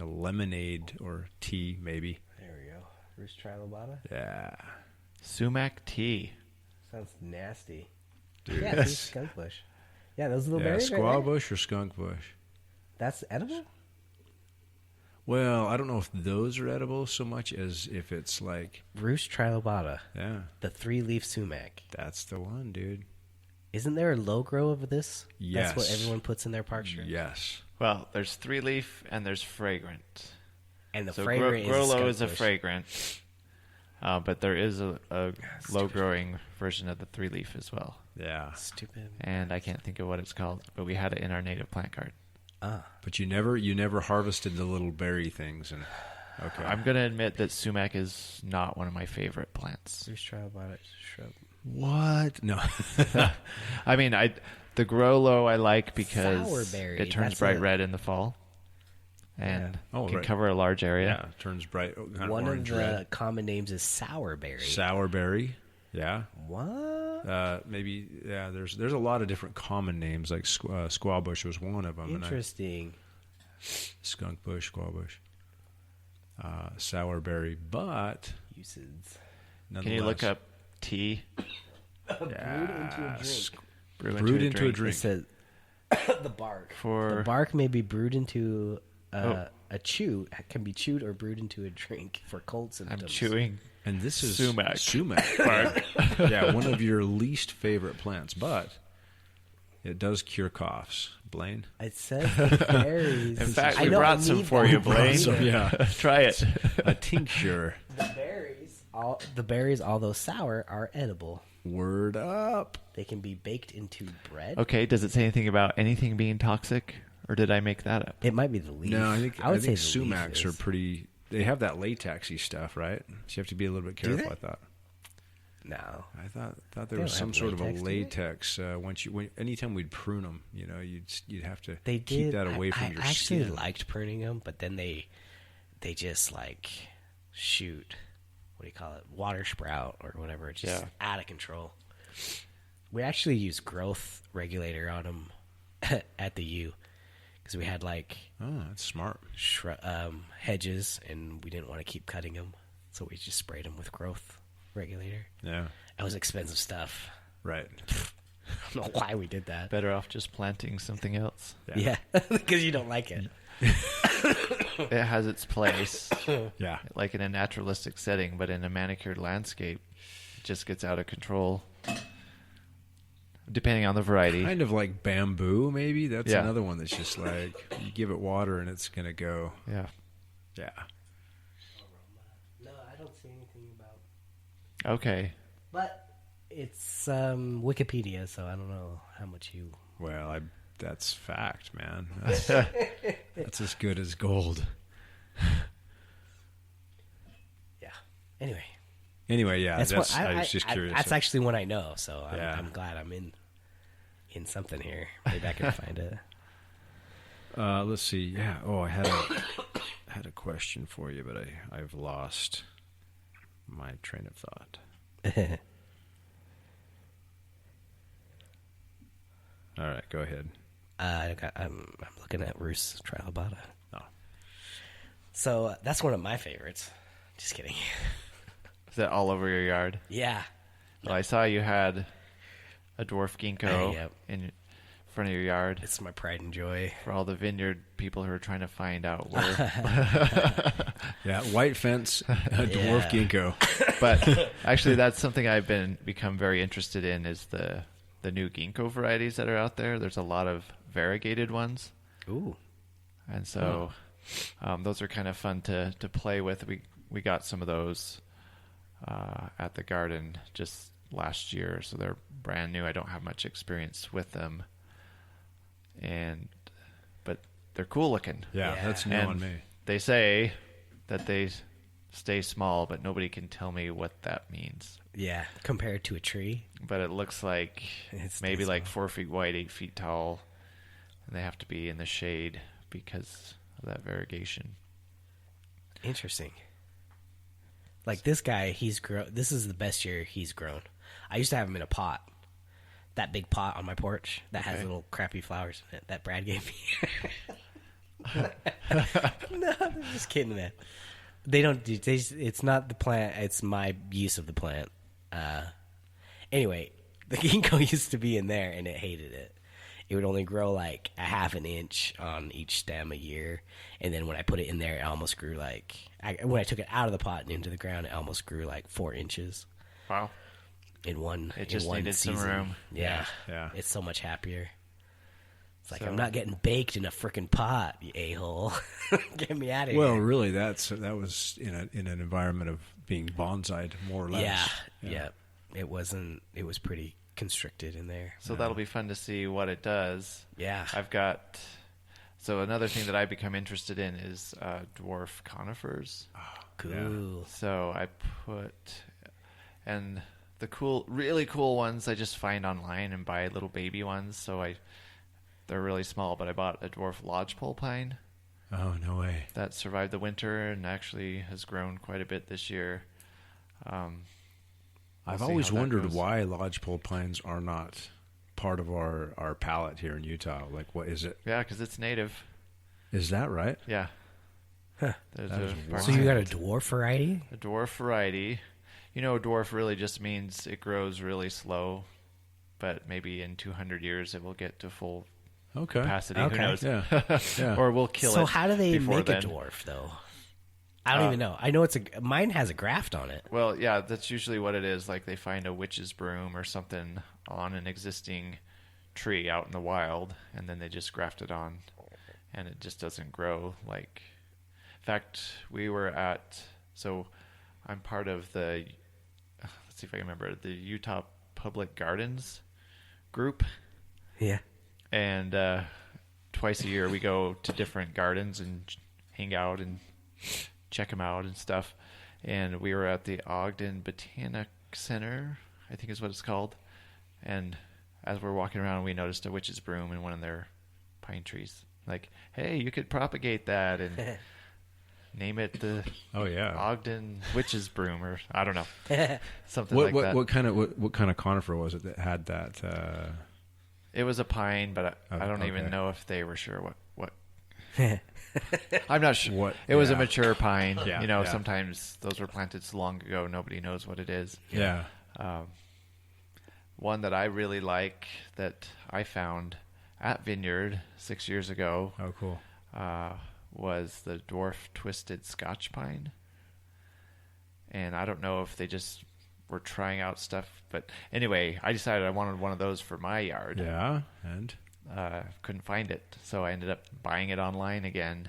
[SPEAKER 3] lemonade or tea maybe.
[SPEAKER 2] There we go. Rus trilobata.
[SPEAKER 3] Yeah.
[SPEAKER 4] Sumac tea.
[SPEAKER 2] Sounds nasty.
[SPEAKER 3] Dude.
[SPEAKER 2] Yeah, see, skunk bush. Yeah, those little berries.
[SPEAKER 3] Squaw
[SPEAKER 2] right there.
[SPEAKER 3] bush or skunk bush.
[SPEAKER 2] That's edible?
[SPEAKER 3] Well, I don't know if those are edible so much as if it's like...
[SPEAKER 2] Rus trilobata.
[SPEAKER 3] Yeah,
[SPEAKER 2] The 3-leaf sumac.
[SPEAKER 3] that's the one, dude.
[SPEAKER 2] Isn't there a low grow of this?
[SPEAKER 3] Yes.
[SPEAKER 2] That's what everyone puts in their park strips?
[SPEAKER 3] Yes.
[SPEAKER 4] Well, there's 3-leaf and there's fragrant.
[SPEAKER 2] And the
[SPEAKER 4] So
[SPEAKER 2] fragrant
[SPEAKER 4] Grow
[SPEAKER 2] is
[SPEAKER 4] Low
[SPEAKER 2] skunk
[SPEAKER 4] is a
[SPEAKER 2] bush.
[SPEAKER 4] fragrant, but there is a low-growing version of the 3-leaf as well.
[SPEAKER 3] Yeah.
[SPEAKER 2] Stupid.
[SPEAKER 4] And I can't think of what it's called, but we had it in our native plant garden.
[SPEAKER 2] Ah.
[SPEAKER 3] But you never harvested the little berry things, and okay.
[SPEAKER 4] I'm going to admit that sumac is not one of my favorite plants.
[SPEAKER 2] Rus trilobata shrub.
[SPEAKER 3] What? No.
[SPEAKER 4] I mean, the Grow Low I like because
[SPEAKER 2] Sourberry.
[SPEAKER 4] it turns
[SPEAKER 2] That's
[SPEAKER 4] bright
[SPEAKER 2] a-
[SPEAKER 4] red in the fall and
[SPEAKER 3] Yeah. Oh,
[SPEAKER 4] can
[SPEAKER 3] right.
[SPEAKER 4] cover a large area.
[SPEAKER 3] Yeah, turns bright, kind of
[SPEAKER 2] One of
[SPEAKER 3] orange
[SPEAKER 2] the
[SPEAKER 3] red.
[SPEAKER 2] common names is sourberry.
[SPEAKER 3] Sour berry. Yeah.
[SPEAKER 2] What?
[SPEAKER 3] Maybe. Yeah. There's a lot of different common names. Like squaw bush was one of them.
[SPEAKER 2] Interesting.
[SPEAKER 3] Skunk bush, squaw bush, sour berry, but
[SPEAKER 2] Uses.
[SPEAKER 4] Can you look up tea?
[SPEAKER 3] Yeah,
[SPEAKER 4] Brew into a drink.
[SPEAKER 2] It says the bark.
[SPEAKER 4] For-
[SPEAKER 2] The bark may be brewed into a chew. Can be chewed or brewed into a drink for cold symptoms.
[SPEAKER 4] I'm chewing.
[SPEAKER 3] And this is
[SPEAKER 4] Sumac.
[SPEAKER 3] bark. Yeah, one of your least favorite plants, but it does cure coughs. Blaine?
[SPEAKER 2] It says the berries.
[SPEAKER 4] In fact,
[SPEAKER 2] I
[SPEAKER 4] we
[SPEAKER 2] know,
[SPEAKER 4] brought
[SPEAKER 2] I
[SPEAKER 4] some
[SPEAKER 2] need
[SPEAKER 4] for
[SPEAKER 2] them.
[SPEAKER 4] you, Blaine.
[SPEAKER 3] Some, yeah.
[SPEAKER 4] Try it.
[SPEAKER 3] A tincture.
[SPEAKER 2] The berries, although sour, are edible.
[SPEAKER 3] Word up.
[SPEAKER 2] They can be baked into bread.
[SPEAKER 4] Okay, does it say anything about anything being toxic, or did I make that up?
[SPEAKER 2] It might be the leaf.
[SPEAKER 3] No, I think
[SPEAKER 2] would say the
[SPEAKER 3] sumacs
[SPEAKER 2] leaf
[SPEAKER 3] are
[SPEAKER 2] is.
[SPEAKER 3] pretty. They have that latexy stuff, right? So you have to be a little bit careful.
[SPEAKER 2] they?
[SPEAKER 3] I thought.
[SPEAKER 2] No.
[SPEAKER 3] I thought there
[SPEAKER 2] They
[SPEAKER 3] was
[SPEAKER 2] don't
[SPEAKER 3] some
[SPEAKER 2] have
[SPEAKER 3] sort of a
[SPEAKER 2] latex, do
[SPEAKER 3] latex. Anytime we'd prune them, you'd have to
[SPEAKER 2] They
[SPEAKER 3] keep
[SPEAKER 2] did.
[SPEAKER 3] that away from
[SPEAKER 2] I
[SPEAKER 3] your
[SPEAKER 2] actually
[SPEAKER 3] skin.
[SPEAKER 2] liked pruning them, but then they just like shoot. What do you call it? Water sprout or whatever. It's just
[SPEAKER 4] Yeah.
[SPEAKER 2] out of control. We actually used growth regulator on them at the U because we had like
[SPEAKER 3] Oh, that's smart.
[SPEAKER 2] hedges and we didn't want to keep cutting them, so we just sprayed them with growth regulator.
[SPEAKER 3] Yeah,
[SPEAKER 2] It was expensive stuff.
[SPEAKER 3] right.
[SPEAKER 2] I don't know why we did that.
[SPEAKER 4] Better off just planting something else.
[SPEAKER 2] Yeah, because you don't like it.
[SPEAKER 4] It has its place,
[SPEAKER 3] Yeah,
[SPEAKER 4] like in a naturalistic setting, but in a manicured landscape, it just gets out of control. Depending on the variety.
[SPEAKER 3] kind of like bamboo. Maybe that's
[SPEAKER 4] Yeah.
[SPEAKER 3] another one that's just like you give it water and it's gonna go.
[SPEAKER 4] Yeah.
[SPEAKER 3] Yeah,
[SPEAKER 2] No, I don't see anything about.
[SPEAKER 4] Okay.
[SPEAKER 2] But it's Wikipedia, so I don't know how much you.
[SPEAKER 3] well, that's fact, man. That's as good as gold.
[SPEAKER 2] Yeah. Anyway,
[SPEAKER 3] Anyway, yeah,
[SPEAKER 2] that's what
[SPEAKER 3] I was just curious.
[SPEAKER 2] That's actually one I know, so
[SPEAKER 3] Yeah.
[SPEAKER 2] I'm glad I'm in something here. Maybe I can find it.
[SPEAKER 3] Let's see. Yeah. Oh, I had a question for you, but I've lost my train of thought. All right, go ahead.
[SPEAKER 2] I'm looking at Rus trilobata.
[SPEAKER 3] Oh.
[SPEAKER 2] So that's one of my favorites. Just kidding.
[SPEAKER 4] Is that all over your yard?
[SPEAKER 2] Yeah.
[SPEAKER 4] Well, I saw you had a dwarf ginkgo
[SPEAKER 2] Yep.
[SPEAKER 4] in front of your yard
[SPEAKER 2] It's my pride and joy.
[SPEAKER 4] for all the vineyard people who are trying to find out where.
[SPEAKER 3] Yeah, white fence, dwarf ginkgo.
[SPEAKER 4] But actually, that's something I've become very interested in is the new ginkgo varieties that are out there. There's a lot of variegated ones.
[SPEAKER 2] Ooh.
[SPEAKER 4] And so those are kind of fun to play with. We got some of those at the garden just last year, so they're brand new. I don't have much experience with them, but they're cool looking.
[SPEAKER 3] Yeah,
[SPEAKER 2] Yeah.
[SPEAKER 3] that's new
[SPEAKER 4] And
[SPEAKER 3] on me.
[SPEAKER 4] they say that they stay small, but nobody can tell me what that means.
[SPEAKER 2] Yeah, compared to a tree.
[SPEAKER 4] But it looks like
[SPEAKER 2] It's
[SPEAKER 4] maybe like
[SPEAKER 2] small.
[SPEAKER 4] 4 feet wide, 8 feet tall, and they have to be in the shade because of that variegation.
[SPEAKER 2] Interesting. Like this guy, he's grown. This is the best year he's grown. I used to have him in a pot, that big pot on my porch that has
[SPEAKER 4] Okay.
[SPEAKER 2] little crappy flowers in it that Brad gave me. No, I'm just kidding, man. They don't. It's not the plant. It's my use of the plant. Anyway, the ginkgo used to be in there, and it hated it. It would only grow like a half an inch on each stem a year, and then when I put it in there, it almost grew like. When I took it out of the pot and into the ground, it almost grew like 4 inches
[SPEAKER 4] Wow.
[SPEAKER 2] in one.
[SPEAKER 4] It just
[SPEAKER 2] in one
[SPEAKER 4] needed some
[SPEAKER 2] season.
[SPEAKER 4] room.
[SPEAKER 2] Yeah,
[SPEAKER 3] Yeah.
[SPEAKER 2] It's so much happier. It's like
[SPEAKER 4] So-
[SPEAKER 2] I'm not getting baked in a freaking pot, you a-hole. Get me out of
[SPEAKER 3] Well,
[SPEAKER 2] here.
[SPEAKER 3] really, that was in an environment of being bonsai'd, more or less.
[SPEAKER 2] Yeah. It wasn't. It was pretty constricted in there.
[SPEAKER 4] So that'll be fun to see what it does.
[SPEAKER 2] Yeah.
[SPEAKER 4] I've got. So another thing that I become interested in is dwarf conifers.
[SPEAKER 2] Cool.
[SPEAKER 4] So I put, and the really cool ones I just find online and buy little baby ones. So they're really small, but I bought a dwarf lodgepole pine
[SPEAKER 3] Oh, no way.
[SPEAKER 4] that survived the winter and actually has grown quite a bit this year.
[SPEAKER 3] I've
[SPEAKER 4] see
[SPEAKER 3] always
[SPEAKER 4] how that
[SPEAKER 3] wondered
[SPEAKER 4] goes.
[SPEAKER 3] why lodgepole pines are not part of our palette here in Utah. Like, what is it?
[SPEAKER 4] Yeah, because it's native.
[SPEAKER 3] Is that right?
[SPEAKER 4] Yeah.
[SPEAKER 2] Huh.
[SPEAKER 4] There's
[SPEAKER 3] That is
[SPEAKER 4] a,
[SPEAKER 3] wild.
[SPEAKER 2] So you got a dwarf variety?
[SPEAKER 4] a dwarf variety. You know, dwarf really just means it grows really slow, but maybe in 200 years it will get to full
[SPEAKER 3] Okay.
[SPEAKER 4] capacity.
[SPEAKER 2] Okay.
[SPEAKER 4] Who knows?
[SPEAKER 3] Yeah. Yeah.
[SPEAKER 4] Or we'll kill it.
[SPEAKER 2] So how do they
[SPEAKER 4] before
[SPEAKER 2] make
[SPEAKER 4] then.
[SPEAKER 2] a dwarf though? I don't even know. I know mine has a graft on it.
[SPEAKER 4] Well, yeah, that's usually what it is. Like they find a witch's broom or something on an existing tree out in the wild, and then they just graft it on, and it just doesn't grow. Like, in fact, we were at. So, I'm part of the. Let's see if I can remember the Utah Public Gardens group,
[SPEAKER 2] Yeah.
[SPEAKER 4] and twice a year we go to different gardens and hang out and check them out and stuff. And we were at the Ogden Botanic Center, I think is what it's called. And as we're walking around, we noticed a witch's broom in one of their pine trees. Like, hey, you could propagate that and name it the
[SPEAKER 3] Oh, yeah.
[SPEAKER 4] Ogden witch's broom, or I don't know, something
[SPEAKER 3] What
[SPEAKER 4] like that.
[SPEAKER 3] what kind of conifer was it that had that?
[SPEAKER 4] It was a pine, but I don't even
[SPEAKER 3] Okay.
[SPEAKER 4] know if they were sure what. I'm not sure.
[SPEAKER 3] What-
[SPEAKER 4] It was a
[SPEAKER 3] yeah.
[SPEAKER 4] mature pine.
[SPEAKER 3] Yeah,
[SPEAKER 4] You know,
[SPEAKER 3] yeah.
[SPEAKER 4] sometimes those were planted so long ago, nobody knows what it is.
[SPEAKER 3] Yeah.
[SPEAKER 4] One that I really like that I found at Vineyard 6 years ago
[SPEAKER 3] Oh, cool.
[SPEAKER 4] was the dwarf twisted Scotch pine. And I don't know if they just were trying out stuff, but anyway, I decided I wanted one of those for my yard.
[SPEAKER 3] Yeah. And
[SPEAKER 4] Couldn't find it, so I ended up buying it online again.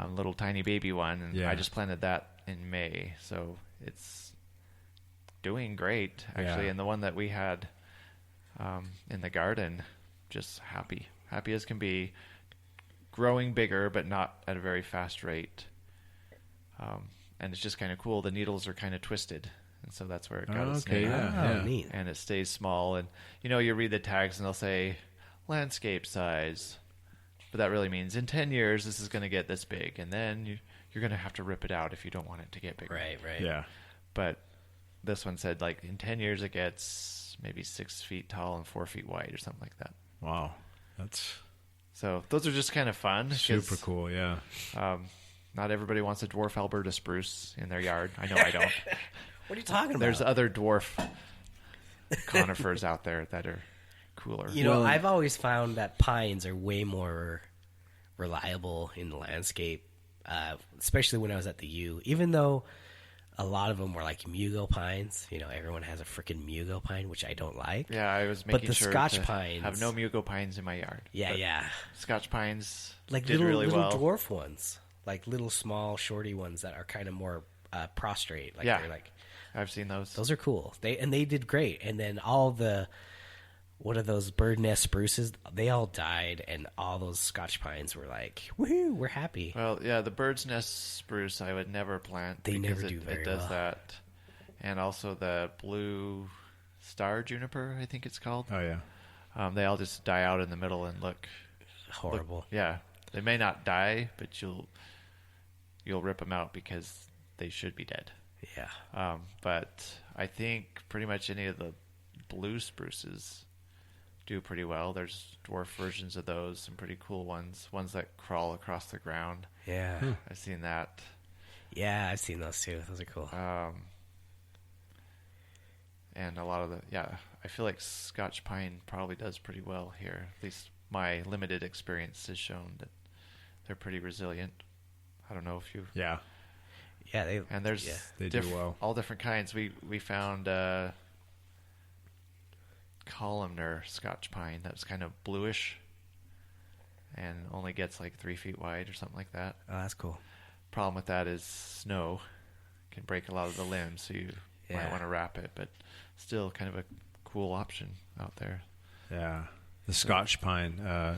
[SPEAKER 4] Little tiny baby one, and
[SPEAKER 3] Yeah.
[SPEAKER 4] I just planted that in May, so it's doing great actually.
[SPEAKER 3] Yeah.
[SPEAKER 4] And the one that we had in the garden, just happy as can be, growing bigger but not at a very fast rate. And it's just kind of cool. The needles are kind of twisted, and so that's where it got its
[SPEAKER 3] Okay,
[SPEAKER 4] name.
[SPEAKER 3] yeah.
[SPEAKER 2] Oh, neat.
[SPEAKER 4] And it stays small. And you read the tags and they'll say landscape size, but that really means in 10 years this is going to get this big, and then you're going to have to rip it out if you don't want it to get bigger.
[SPEAKER 2] Right.
[SPEAKER 3] Yeah.
[SPEAKER 4] But this one said like in 10 years it gets maybe 6 feet tall and 4 feet wide or something like that.
[SPEAKER 3] Wow. That's
[SPEAKER 4] So those are just kind of fun. 'cause,
[SPEAKER 3] super cool. Yeah.
[SPEAKER 4] Not everybody wants a dwarf Alberta spruce in their yard. I know I don't.
[SPEAKER 2] What are you talking about?
[SPEAKER 4] There's other dwarf conifers out there that are cooler.
[SPEAKER 2] You know,
[SPEAKER 3] Well-
[SPEAKER 2] I've always found that pines are way more reliable in the landscape, especially when I was at the U. Even though a lot of them were like mugo pines, everyone has a freaking mugo pine, which I don't like.
[SPEAKER 4] Yeah, I was
[SPEAKER 2] But
[SPEAKER 4] making
[SPEAKER 2] the
[SPEAKER 4] sure
[SPEAKER 2] Scotch
[SPEAKER 4] to
[SPEAKER 2] pines-
[SPEAKER 4] have no mugo pines in my yard.
[SPEAKER 2] Yeah,
[SPEAKER 4] But
[SPEAKER 2] yeah.
[SPEAKER 4] Scotch pines
[SPEAKER 2] Like
[SPEAKER 4] did
[SPEAKER 2] little
[SPEAKER 4] really well.
[SPEAKER 2] dwarf ones, like little small shorty ones that are kind of more prostrate. Like
[SPEAKER 4] Yeah.
[SPEAKER 2] they're like
[SPEAKER 4] I've seen those.
[SPEAKER 2] those are cool. They did great. And then all the what are those bird nest spruces? They all died, and all those Scotch pines were like, woohoo, we're happy.
[SPEAKER 4] Well, yeah, the bird's nest spruce I would never plant.
[SPEAKER 2] They
[SPEAKER 4] because
[SPEAKER 2] never do very
[SPEAKER 4] It does
[SPEAKER 2] well.
[SPEAKER 4] that. And also the blue star juniper, I think it's called.
[SPEAKER 3] Oh yeah.
[SPEAKER 4] They all just die out in the middle and look
[SPEAKER 2] Horrible.
[SPEAKER 4] yeah, they may not die, but you'll rip them out because they should be dead.
[SPEAKER 2] Yeah.
[SPEAKER 4] But I think pretty much any of the blue spruces do pretty well. There's dwarf versions of those, some pretty cool ones that crawl across the ground.
[SPEAKER 2] Yeah.
[SPEAKER 4] I've seen that.
[SPEAKER 2] Yeah, I've seen those too. Those are cool.
[SPEAKER 4] And a lot of I feel like Scotch pine probably does pretty well here. At least my limited experience has shown that they're pretty resilient. I don't know if you.
[SPEAKER 3] Yeah.
[SPEAKER 2] Yeah,
[SPEAKER 4] And there's
[SPEAKER 3] They do well.
[SPEAKER 4] all different kinds. We found columnar Scotch pine that's kind of bluish and only gets like 3 feet wide or something like that.
[SPEAKER 2] Oh, that's cool.
[SPEAKER 4] Problem with that is snow can break a lot of the limbs, so you might want to wrap it, but still kind of a cool option out there.
[SPEAKER 3] Yeah. The Scotch pine, at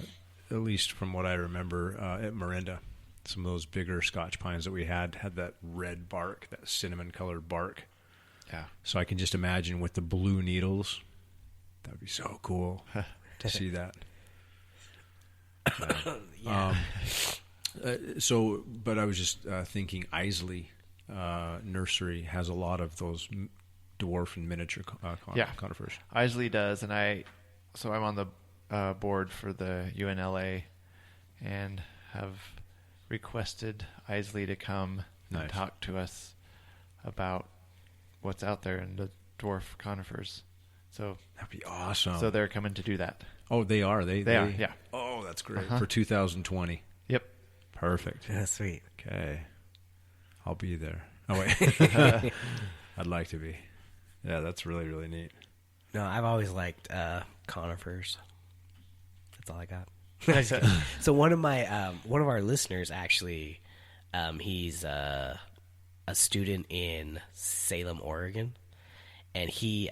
[SPEAKER 3] least from what I remember at Marinda, some of those bigger Scotch pines that we had that red bark, that cinnamon-colored bark.
[SPEAKER 4] Yeah.
[SPEAKER 3] So I can just imagine with the blue needles, that would be so cool to see that.
[SPEAKER 2] Yeah.
[SPEAKER 3] But I was just thinking Isley Nursery has a lot of those dwarf and miniature conifers.
[SPEAKER 4] Isley does, and I'm on the board for the UNLA and have requested Isley to come and talk to us about what's out there in the dwarf conifers. So
[SPEAKER 3] that'd be awesome.
[SPEAKER 4] So they're coming to do that.
[SPEAKER 3] Oh, they are. They
[SPEAKER 4] are. Yeah.
[SPEAKER 3] Oh, that's great for 2020.
[SPEAKER 4] Yep.
[SPEAKER 3] Perfect.
[SPEAKER 2] Yeah, sweet.
[SPEAKER 3] Okay, I'll be there. Oh wait, I'd like to be. Yeah, that's really really neat.
[SPEAKER 2] No, I've always liked conifers. That's all I got. So one of our listeners actually, he's a student in Salem, Oregon, and he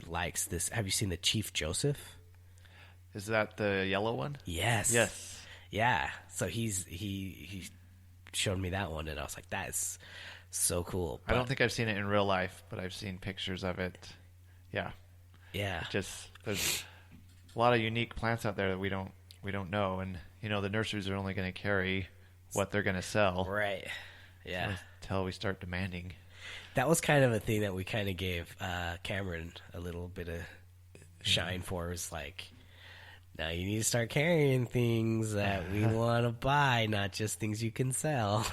[SPEAKER 2] likes this. Have you seen the Chief Joseph?
[SPEAKER 4] Is that the yellow one?
[SPEAKER 2] Yes.
[SPEAKER 4] Yes.
[SPEAKER 2] Yeah. So he showed me that one, and I was like, that is so cool.
[SPEAKER 4] I don't think I've seen it in real life, but I've seen pictures of it. Yeah.
[SPEAKER 2] Yeah.
[SPEAKER 4] There's a lot of unique plants out there that we don't know, and the nurseries are only going to carry what they're going to sell.
[SPEAKER 2] Right. Yeah.
[SPEAKER 4] Until we start demanding.
[SPEAKER 2] That was kind of a thing that we kind of gave Cameron a little bit of shine for. It was like, now you need to start carrying things that we want to buy, not just things you can sell.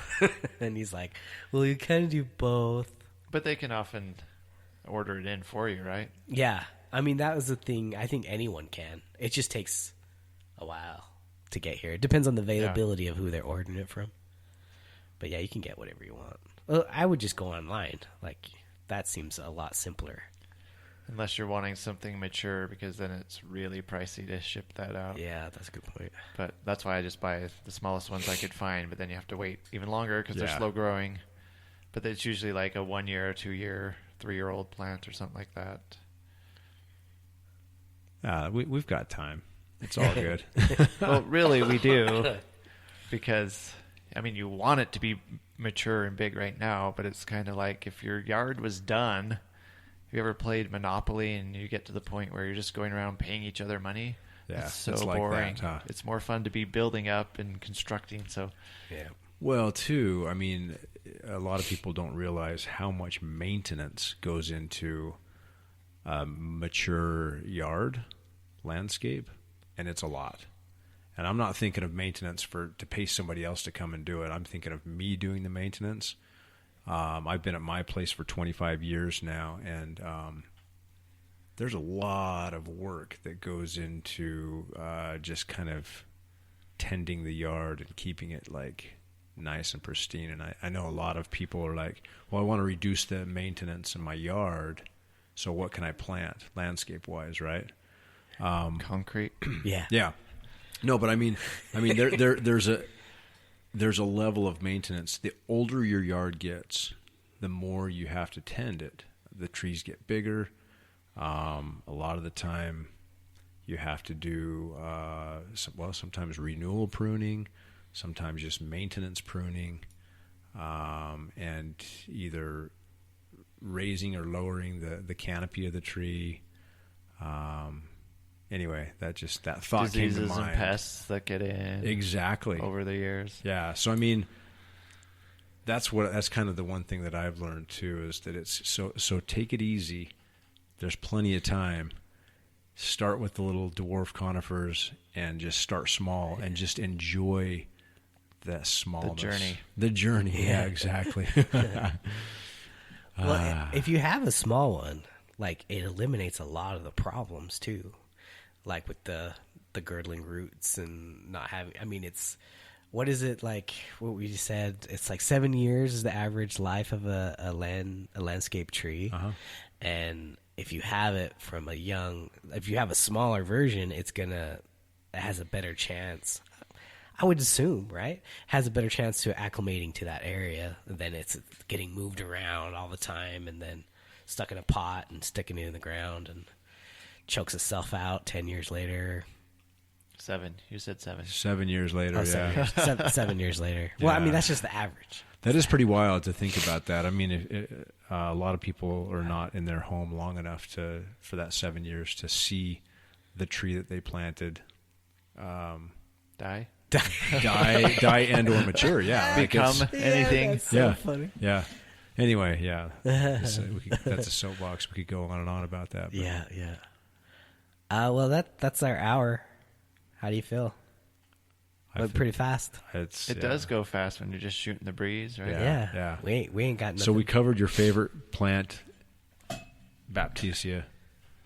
[SPEAKER 2] And he's like, well, you kind of do both.
[SPEAKER 4] But they can often order it in for you, right?
[SPEAKER 2] Yeah. I mean, that was the thing. I think anyone can. It just takes a while to get here. It depends on the availability of who they're ordering it from. But yeah, you can get whatever you want. Well, I would just go online. Like, that seems a lot simpler.
[SPEAKER 4] Unless you're wanting something mature, because then it's really pricey to ship that out.
[SPEAKER 2] Yeah, that's a good point.
[SPEAKER 4] But that's why I just buy the smallest ones I could find, but then you have to wait even longer because they're slow growing. But it's usually like a 1 year, 2 year, 3-year-old plant or something like that.
[SPEAKER 3] We've got time. It's all good.
[SPEAKER 4] Well, really, we do. Because, I mean, you want it to be mature and big right now, but it's kind of like if your yard was done. Have you ever played Monopoly and you get to the point where you're just going around paying each other money?
[SPEAKER 3] Yeah,
[SPEAKER 4] it's so
[SPEAKER 3] it's like
[SPEAKER 4] boring.
[SPEAKER 3] that, huh?
[SPEAKER 4] It's more fun to be building up and constructing. So,
[SPEAKER 2] Yeah.
[SPEAKER 3] Well, too, I mean, a lot of people don't realize how much maintenance goes into a mature yard landscape, and it's a lot. And I'm not thinking of maintenance to pay somebody else to come and do it. I'm thinking of me doing the maintenance. I've been at my place for 25 years now, and there's a lot of work that goes into just kind of tending the yard and keeping it like nice and pristine. And I know a lot of people are like, well, I want to reduce the maintenance in my yard, so what can I plant landscape-wise, right?
[SPEAKER 4] concrete.
[SPEAKER 2] Yeah.
[SPEAKER 3] Yeah. No, but I mean, there's a level of maintenance. The older your yard gets, the more you have to tend it. The trees get bigger. A lot of the time, you have to do sometimes renewal pruning, sometimes just maintenance pruning, and either raising or lowering the canopy of the tree. Anyway, that thought came to mind.
[SPEAKER 4] Diseases and pests that get in
[SPEAKER 3] exactly
[SPEAKER 4] over the years.
[SPEAKER 3] Yeah, so I mean, that's kind of the one thing that I've learned too, is that it's so take it easy. There's plenty of time. Start with the little dwarf conifers and just start small and just enjoy that smallness. The journey. Yeah, exactly.
[SPEAKER 2] Well, if you have a small one, like, it eliminates a lot of the problems too, like with the girdling roots and not having. I mean, it's what is it like? What we said? It's like 7 years is the average life of a landscape tree, and if you have it from if you have a smaller version, it has a better chance. I would assume, right? Has a better chance to acclimating to that area than it's getting moved around all the time and then stuck in a pot and sticking it in the ground and chokes itself out 10 years later.
[SPEAKER 4] 7. You said 7.
[SPEAKER 3] 7 years later,
[SPEAKER 2] 7 years later. Well, I mean, that's just the average.
[SPEAKER 3] That is pretty wild to think about that. I mean, a lot of people are not in their home long enough for that 7 years to see the tree that they planted
[SPEAKER 4] Die
[SPEAKER 3] and or mature. Yeah,
[SPEAKER 4] become anything.
[SPEAKER 2] That's so funny.
[SPEAKER 3] Yeah. Anyway, yeah, that's a soapbox. We could go on and on about that. But.
[SPEAKER 2] Yeah. Well, that's our hour. How do you feel? Went pretty fast.
[SPEAKER 4] It does go fast when you're just shooting the breeze, right?
[SPEAKER 2] Yeah. We ain't got nothing.
[SPEAKER 3] So we covered your favorite plant, Baptisia.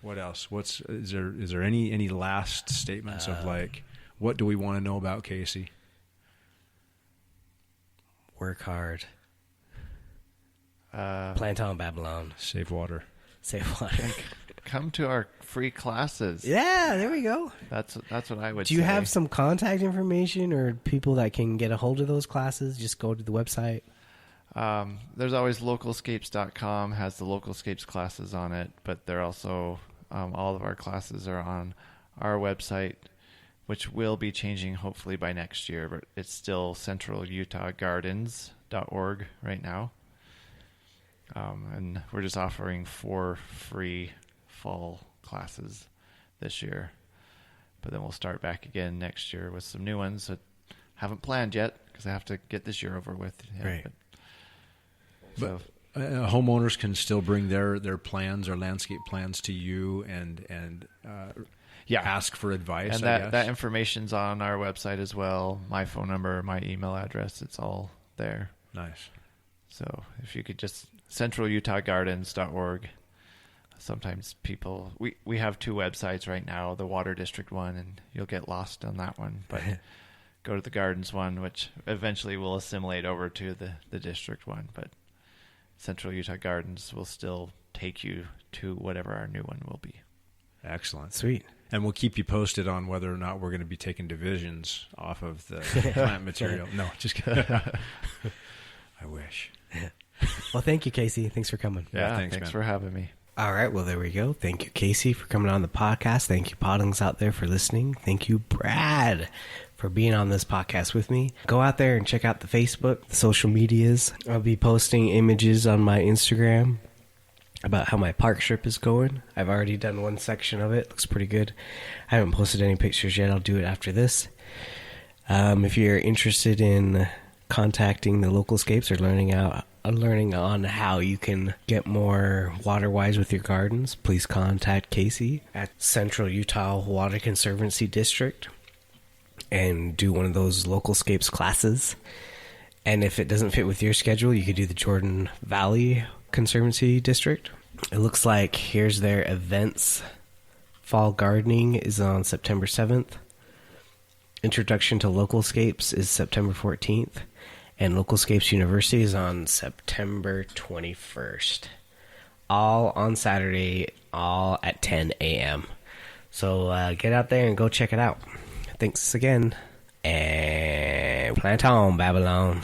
[SPEAKER 3] What else? Is there any last statements of like, what do we want to know about Casey?
[SPEAKER 2] Work hard. Plant on Babylon.
[SPEAKER 3] Save water.
[SPEAKER 4] Come to our free classes.
[SPEAKER 2] Yeah, there we go.
[SPEAKER 4] That's what I would say.
[SPEAKER 2] Do you have some contact information or people that can get a hold of those classes? Just go to the website.
[SPEAKER 4] There's always localscapes.com has the localscapes classes on it, but they're also all of our classes are on our website, which will be changing hopefully by next year, but it's still centralutahgardens.org right now. And we're just offering 4 free fall classes this year. But then we'll start back again next year with some new ones that haven't planned yet because I have to get this year over with.
[SPEAKER 2] Right.
[SPEAKER 3] But homeowners can still bring their plans or landscape plans to you and ask for advice.
[SPEAKER 4] And that information's on our website as well. My phone number, my email address, it's all there.
[SPEAKER 3] Nice.
[SPEAKER 4] So if you could just centralutahgardens.org. Sometimes people, we have 2 websites right now, the Water District one, and you'll get lost on that one. But go to the Gardens one, which eventually will assimilate over to the District one. But Central Utah Gardens will still take you to whatever our new one will be.
[SPEAKER 3] Excellent.
[SPEAKER 2] Sweet.
[SPEAKER 3] And we'll keep you posted on whether or not we're going to be taking divisions off of the plant material. No, just kidding. I wish.
[SPEAKER 2] Well, thank you, Casey. Thanks for coming.
[SPEAKER 4] Yeah,
[SPEAKER 3] thanks
[SPEAKER 4] man.
[SPEAKER 3] for
[SPEAKER 4] having me.
[SPEAKER 2] All right, well, there we go. Thank you, Casey, for coming on the podcast. Thank you, Podlings out there, for listening. Thank you, Brad, for being on this podcast with me. Go out there and check out the Facebook, the social medias. I'll be posting images on my Instagram about how my park strip is going. I've already done one section of it. Looks pretty good. I haven't posted any pictures yet. I'll do it after this. If you're interested in contacting the Localscapes or learning on how you can get more water-wise with your gardens, please contact Casey at Central Utah Water Conservancy District and do one of those Localscapes classes. And if it doesn't fit with your schedule, you could do the Jordan Valley Conservancy District. It looks like here's their events. Fall gardening is on September 7th. Introduction to Localscapes is September 14th. And Localscapes University is on September 21st. All on Saturday, all at 10 a.m. So get out there and go check it out. Thanks again. And plant on, Babylon.